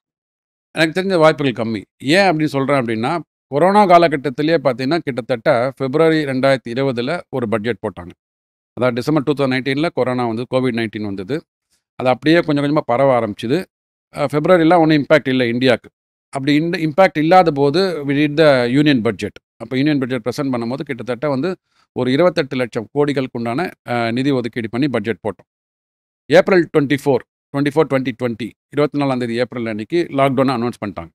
எனக்கு தெரிஞ்ச வாய்ப்புகள் கம்மி. ஏன் அப்படின்னு சொல்கிறேன் அப்படின்னா, கொரோனா காலகட்டத்திலேயே பார்த்தீங்கன்னா கிட்டத்தட்ட February 2020 ஒரு பட்ஜெட் போட்டாங்க. அதாவது December 2019 கொரோனா வந்து COVID-19 வந்தது. அது அப்படியே கொஞ்சம் கொஞ்சமாக பரவ ஆரம்பிச்சுது. Februaryலாம் ஒன்றும் இம்பேக்ட் இல்லை இந்தியாவுக்கு. அப்படி இந்த இம்பேக்ட் இல்லாத போது we did the union budget. அப்போ யூனியன் பட்ஜெட் ப்ரெசென்ட் பண்ணும்போது கிட்டத்தட்ட வந்து ஒரு 28 லட்சம் கோடிகளுக்கு உண்டான நிதி ஒதுக்கீடு பண்ணி பட்ஜெட் போட்டோம். April 24, 2020 24 ஏப்ரல் அன்னைக்கு லாக்டவுனை அனௌன்ஸ் பண்ணிட்டாங்க.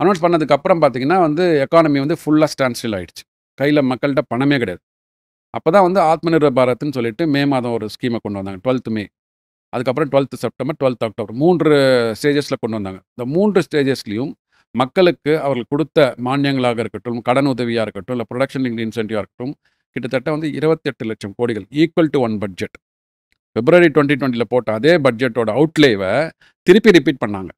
அனௌன்ஸ் பண்ணதுக்கப்புறம் பார்த்தீங்கன்னா வந்து எக்கானமி வந்து ஃபுல்லாக ஸ்டாண்ட் ஸ்டில் ஆகிடுச்சு. கையில் மக்கள்கிட்ட பணமே கிடையாது. அப்போ தான் வந்து ஆத்ம நிர்பர் பாரத்னு சொல்லிட்டு மே மாதம் ஒரு ஸ்கீமை கொண்டு வந்தாங்க. 12th May, அதுக்கப்புறம் 12th September, 12th October 3 ஸ்டேஜஸில் கொண்டு வந்தாங்க. இந்த 3 ஸ்டேஜஸ்லையும் மக்களுக்கு அவர்கள் கொடுத்த மானியங்களாக இருக்கட்டும், கடன் உதவியாக இருக்கட்டும், இல்லை ப்ரொடக்ஷன் லிங்க்டு இன்சென்டிவாக இருக்கட்டும், கிட்டத்தட்ட வந்து 28 லட்சம் கோடிகள், ஈக்குவல் டு 1 பட்ஜெட். February 2020 போட்ட அதே பட்ஜெட்டோட அவுட்லேவை திருப்பி ரிப்பீட் பண்ணாங்க.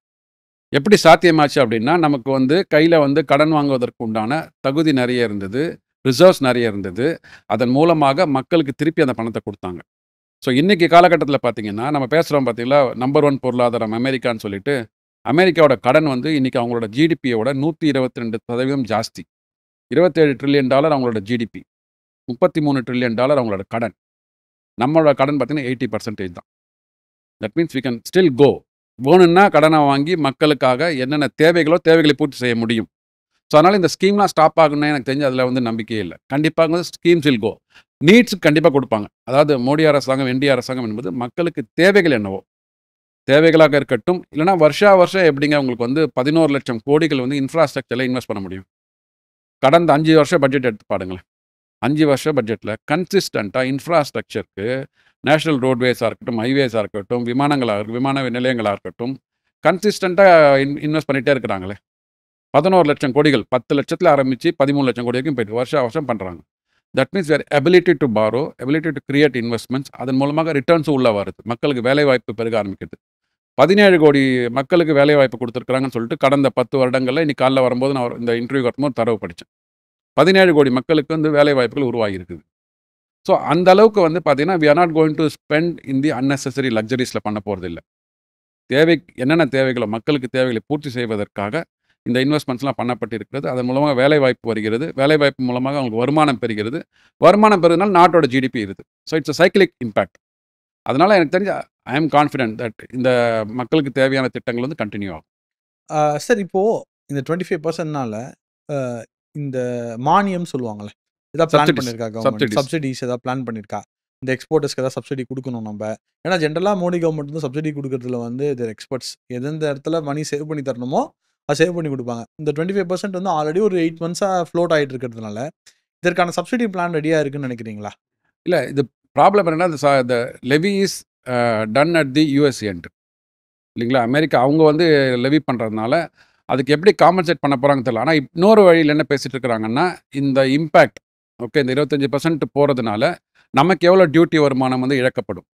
எப்படி சாத்தியமாச்சு அப்படின்னா, நமக்கு வந்து கையில் வந்து கடன் வாங்குவதற்கு உண்டான தகுதி நிறைய இருந்தது, ரிசர்வ்ஸ் நிறைய இருந்தது. அதன் மூலமாக மக்களுக்கு திருப்பி அந்த பணத்தை குடுத்தாங்க. ஸோ இன்னைக்கு காலகட்டத்தில பார்த்தீங்கன்னா, நம்ம பேசுறோம் பார்த்தீங்களா, நம்பர் 1 பொருளாதாரம் அமெரிக்கான்னு சொல்லிட்டு. அமெரிக்காவோட கடன் வந்து இன்னைக்கு அவங்களோட ஜிடிபியோட 122% ஜாஸ்தி. $27 ட்ரில்லியன் அவங்களோட ஜிடிபி. $33 ட்ரில்லியன் அவங்களோட கடன். நம்மளோட கடன் பார்த்தீங்கன்னா 80% தான். That means we can still go. வேணும்னா கடன வாங்கி மக்களுக்காக என்னென்ன தேவைகளோ, தேவைகளை பூர்த்தி செய்ய முடியும். ஸோ அதனால இந்த ஸ்கீம்லாம் ஸ்டாப் ஆகும்னு எனக்கு தெரிஞ்சு அதில வந்து நம்பிக்கையே இல்ல. கண்டிப்பா வந்து ஸ்கீம்ஸ் வில் கோ. நீட்ஸ்க்கு கண்டிப்பா குடுப்பாங்க. அதாவது மோடி அரசாங்கம், என்டிஏ அரசாங்கம் என்பது மக்களுக்கு தேவைகள் என்னவோ, தேவைகளாக இருக்கட்டும், இல்லன்னா வருஷா வருஷம் எப்படிங்க உங்களுக்கு வந்து 11,00,000 கோடிகள் வந்து இன்ஃப்ராஸ்ட்ரக்சர்ல இன்வெஸ்ட் பண்ண முடியும்? கடந்த 5 வருஷ பட்ஜெட் எடுத்து பாருங்களேன். 5 வருஷ பட்ஜெட்ல கன்சிஸ்டன்ட்டா இன்ஃப்ராஸ்ட்ரக்சருக்கு நேஷனல் ரோட்வேஸா இருக்கட்டும், ஹைவேஸா இருக்கட்டும், விமான நிலையங்களா இருக்கட்டும், கன்சிஸ்டன்ட்டா இன்வெஸ்ட் பண்ணிட்டே இருக்கிறாங்களே. 11,00,000 கோடிகள் 10,00,000த்துல ஆரம்பிச்சு 13,00,000 கோடி வரைக்கும் போயிட்டு வருஷா வருஷம் பண்றாங்க. That means their ability to borrow, ability to create investments. அதன் மூலமாக ரிட்டர்ன்ஸும் உள்ள வருது. மக்களுக்கு வேலைவாய்ப்பு பெருக ஆரம்பிக்குது. 17 கோடி மக்களுக்கு வேலைவாய்ப்பு குடுத்துருக்காங்கன்னு சொல்லிட்டு கடந்த 10 வருடங்கள்ல இன்னைக்கு காலைல வரும்போது நான் இந்த இன்டர்வியூக்கு வரும்போது தரவு படிச்சேன். 17 கோடி மக்களுக்கு வந்து வேலைவாய்ப்புகள் உருவாகி இருக்குது. ஸோ அந்த அளவுக்கு வந்து பார்த்தீங்கன்னா, we are not going to spend in the unnecessary லக்ஸரீஸ்ல பண்ண போறதில்ல. என்னென்ன தேவைகளோ மக்களுக்கு தேவைகளை பூர்த்தி செய்வதற்காக இந்த இன்வெஸ்ட்மெண்ட்ஸ்லாம் பண்ணப்பட்டிருக்கிறது. அதன் மூலமாக வேலைவாய்ப்பு வருகிறது. வேலைவாய்ப்பு மூலமாக அவங்களுக்கு வருமானம் பெறுகிறது. வருமானம் பெறுவதனால நாட்டோட ஜிடிபி ஏறுது. So it's a cyclic impact. அதனால எனக்கு தெரிஞ்சு ஐ அம் கான்ஃபிடென்ட் தட் இந்த மக்களுக்கு தேவையான திட்டங்கள் வந்து கன்டின்யூ ஆகும். சார் இப்போ இந்த 25%னால அ இந்த மானியம் சொல்லுவாங்கல்ல. ஏதாவது பிளான் சப்சிடிஸ் பண்ணியிருக்கா கவர்மெண்ட்? சப்சிடிஸ் சப்சிடிஸ் ஏதாவது பிளான் பண்ணியிருக்கா? இந்த எக்ஸ்போர்ட்டர்ஸ்க்கு ஏதாவது சப்சிடி குடுக்கணும் நம்ப. ஏன்னா ஜென்ரலா மோடி கவர்மெண்ட் வந்து சப்சிடி குடுக்கறதுல வந்து தேர் எக்ஸ்பர்ட்ஸ். எந்தெந்த இடத்துல மணி சேவ் பண்ணி தரணுமோ, அத சேவ் பண்ணி குடுப்பாங்க. இந்த 25% வந்து ஆல்ரெடி ஒரு 8 மந்த்ஸா ஃப்ளோட் ஆயிட்டு இருக்கிறதுனால, இதற்கான சப்சிடி பிளான் ரெடியா இருக்குன்னு நினைக்கிறீங்களா? இல்ல இது ப்ராப்ளம் என்னன்னா, the levy is done at the US end. இல்லைங்களா? அமெரிக்கா அவங்க வந்து லெவி பண்றதுனால, அதுக்கு எப்படி காம்பன்சேட் பண்ண போறாங்கன்னு தெரியல. ஆனா இன்னொரு வழியில என்ன பேசிட்டு இருக்கிறாங்கன்னா, இந்த இம்பாக்ட் ஓகே இந்த 25% போறதுனால, நமக்கு எவ்வளோ டியூட்டி வருமானம் வந்து இழக்கப்படும்.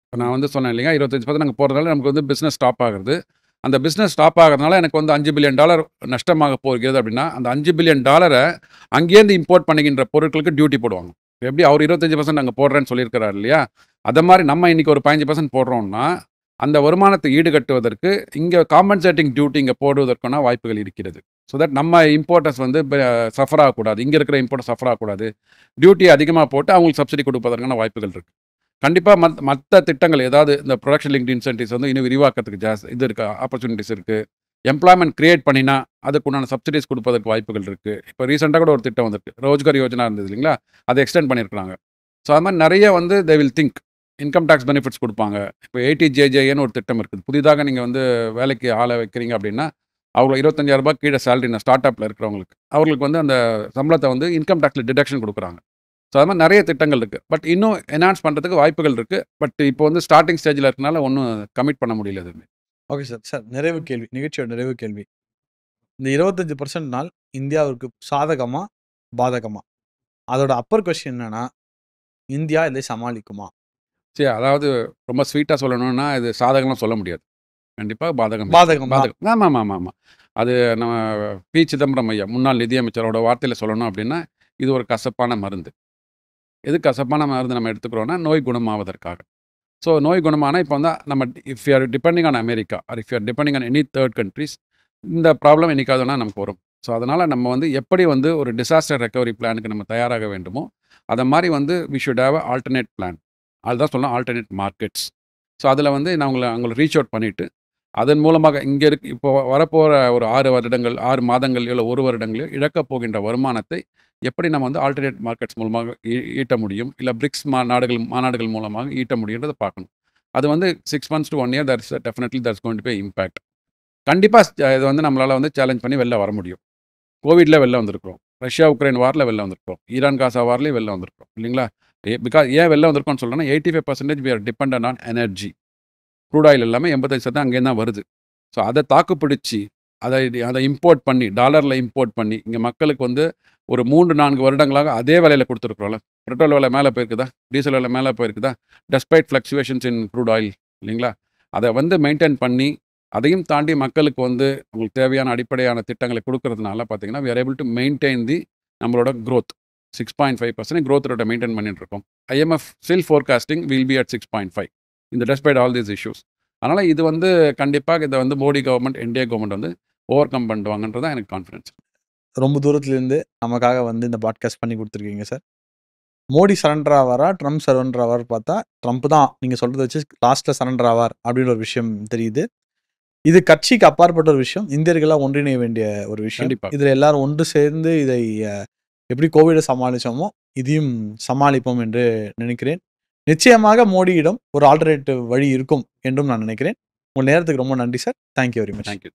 இப்ப நான் வந்து சொன்னேன் இல்லையா, 25% அங்க போறதுனால நமக்கு வந்து பிசினஸ் ஸ்டாப் ஆகுது. அந்த பிசினஸ் ஸ்டாப் ஆகுறதுனால எனக்கு வந்து $5 பில்லியன் நஷ்டமாக போகிறது அப்படின்னா, அந்த $5 பில்லியன் அங்கேருந்து இம்போர்ட் பண்ணுகின்ற பொருட்களுக்கு டியூட்டி போடுவாங்க. எப்படி அவர் 25% அங்க போடுறேன்னு சொல்லியிருக்கிறார் இல்லையா? அத மாரி நம்ம இன்னைக்கு ஒரு 15% போடுறோம்னா, அந்த வருமானத்தை ஈடுகட்டுவதற்கு இங்க காம்பன்சேட்டிங் டியூட்டி இங்க போடுவதற்கான வாய்ப்புகள் இருக்கிறது. ஸோ தட் நம்ம இம்போர்ட்டர்ஸ் வந்து சஃபர் ஆகக்கூடாது. இங்க இருக்கிற இம்போர்ட்டர் சஃபர் ஆகக்கூடாது. டியூட்டி அதிகமா போட்டு அவங்களுக்கு சப்சிடி குடுப்பதற்கான வாய்ப்புகள் இருக்கு. கண்டிப்பா மத்த திட்டங்கள் ஏதாவது இந்த புரொடக்ஷன் லிங்க்டு இன்சென்டிவ்ஸ் வந்து இன்னும் விரிவாக்கத்துக்கு இது இருக்கு, ஆப்பர்ச்சுனிட்டிஸ் இருக்கு. எம்ப்ளாய்மென்ட் கிரியேட் பண்ணினா, அதுக்குண்டான சப்சிடிஸ் குடுப்பதற்கு வாய்ப்புகள் இருக்கு. இப்போ ரீசென்ட்டா கூட ஒரு திட்டம் வந்திருக்கு. ரோஜ்கர் யோஜனா இருந்தது இல்லைங்களா? அத எக்ஸ்டெண்ட் பண்ணியிருக்காங்க. ஸோ அது மாரி நெறைய வந்து they will think. Income tax benefits குடுப்பாங்க. இப்போ 80JJஏன்னு ஒரு திட்டம் இருக்குது. புதிதாக நீங்க வந்து வேலைக்கு ஆள வைக்கிறீங்க அப்படின்னா, அவ்வளோ ரூ. 25,000 கீழ சேலரி ஸ்டார்ட் அப்ல இருக்கிறவங்களுக்கு. அவர்களுக்கு வந்து அந்த சம்பளத்த வந்து இன்கம் டாக்ஸ்ல டிடக்ஷன் குடுக்குறாங்க. ஸோ அது மாரி நெறைய திட்டங்கள் இருக்கு. பட் இன்னும் என்ஹான்ஸ் பண்றதுக்கு வாய்ப்புகள் இருக்கு. பட் இப்போ வந்து ஸ்டார்ட்டிங் ஸ்டேஜ்ல இருக்கனால ஒண்ணும் கமிட் பண்ண முடியல எதுவுமே. Okay sir. சார் நிறைவு கேள்வி. நிகழ்ச்சியோட நிறைவு கேள்வி. இந்த 25% நாள் இந்தியாவிற்கு சாதகமா? பாதகமா? அதோட அப்பர் கொஸ்டின் என்னன்னா, இந்தியா இதை சமாளிக்குமா? சரி அதாவது ரொம்ப ஸ்வீட்டா சொல்லணும்னா, இது சாதகம்லாம் சொல்ல முடியாது. கண்டிப்பா பாதகம் இருக்கு. பாதகம் தான். பாதகம். ஆமாமாமாமா. அது நம்ம பி. சிதம்பரம் ஐயா, முன்னாள் நிதியமைச்சரோட வார்த்தையில சொல்லணும் அப்படின்னா, இது ஒரு கசப்பான மருந்து. எது கசப்பான மருந்து நம்ம எடுத்துக்கிறோம்னா, நோய் குணமாவதற்காக. ஸோ நோய் குணமானா இப்போ வந்து நம்ம if you are depending on America or if you are depending on any third countries, இந்த ப்ராப்ளம் என்னைக்காவது வேணா நமக்கு வரும். ஸோ அதனால நம்ம வந்து எப்படி வந்து ஒரு டிசாஸ்டர் ரெக்கவரி பிளானுக்கு நம்ம தயாராக வேண்டுமோ, அத மாரி வந்து we should have a alternate plan. அதுதான் சொல்லணும் ஆல்டர்னேட் மார்க்கெட்ஸ். ஸோ அதில வந்து நான் அவங்கள ரீச் அவுட் பண்ணிட்டு, அதன் மூலமாக இங்க இப்போ வரப்போற ஒரு 6 வருடங்கள், 6 மாதங்கள் இல்ல 1 வருடங்களில் இழக்கப் போகின்ற வருமானத்தை எப்படி நம்ம வந்து ஆல்டர்னேட் மார்க்கெட்ஸ் மூலமாக ஈட்ட முடியும்? இல்ல பிரிக்ஸ் மாநாடுகள் மூலமாக ஈட்ட முடியுன்றத பார்க்கணும். அது வந்து 6 months to 1 year definitely there's going to be impact. கண்டிப்பா இது வந்து நம்மளால வந்து சேலஞ்ச் பண்ணி வெளில வர முடியும். கோவிட்ல வெளில வந்திருக்கிறோம். ரஷ்யா, உக்ரைன் வார்ல வெளில வந்திருக்கிறோம். ஈரான், காசா வார்லயும் வெளில வந்திருக்கிறோம். இல்லைங்களா? பிகாஸ் ஏன் வெளில வந்திருக்கோம்னு சொல்றேன்னா, 85% we are dependent on energy. Crude oil எல்லாமே 85% அங்கேருந்து தான் வருது. ஸோ அத தாக்குப்பிடிச்சு, அத இம்போர்ட் பண்ணி, டாலர்ல இம்போர்ட் பண்ணி, இங்க மக்களுக்கு வந்து ஒரு 3, 4 வருடங்களாக அதே விலையில குடுத்துருக்கிறோம்ல. பெட்ரோல் விலை மேல போயிருக்குதா? டீசல் விலை மேல போயிருக்குதா? டெஸ்பைட் ஃப்ளக்சுவேஷன்ஸ் இன் க்ரூட் ஆயில் இல்லைங்களா? அத வந்து மெயின்டெயின் பண்ணி, அதையும் தாண்டி மக்களுக்கு வந்து உங்களுக்கு தேவையான அடிப்படையான திட்டங்களை குடுக்கறதுனால பார்த்தீங்கன்னா, we are able to maintain நம்மளோட குரோத். 6.5% growth rate மெயின்டைன் பண்ணிட்டு இருக்கோம். IMF still forecasting will be at 6.5 இந்த despite all these issues. அதனால் இது வந்து கண்டிப்பாக இதை வந்து மோடி கவர்மெண்ட் என்டிஏ கவர்மெண்ட் வந்து ஓவர் கம் பண்ணுவாங்கன்றது தான் எனக்கு கான்ஃபிடன்ஸ். ரொம்ப தூரத்துலேருந்து நமக்காக வந்து இந்த பாட்காஸ்ட் பண்ணி கொடுத்துருக்கீங்க சார். மோடி சரண்டர் ஆவாரா ட்ரம்ப் சரண்டர் ஆவார் பார்த்தா ட்ரம்ப் தான் நீங்கள் சொல்கிறத வச்சு லாஸ்ட்டில் சரண்டர் ஆவார் அப்படின்னு ஒரு விஷயம் தெரியுது. இது கட்சிக்கு அப்பாற்பட்ட ஒரு விஷயம், இந்தியர்களாக ஒன்றிணைய வேண்டிய ஒரு விஷயம். கண்டிப்பா. இதில் எல்லாரும் ஒன்று சேர்ந்து இதை எப்படி கோவிடை சமாளித்தோமோ இதையும் சமாளிப்போம் என்று நினைக்கிறேன். நிச்சயமாக மோடியிடம் ஒரு ஆல்டர்னேட்டிவ் வழி இருக்கும் என்றும் நான் நினைக்கிறேன். உங்கள் நேரத்துக்கு ரொம்ப நன்றி sir. Thank you very much. Thank you.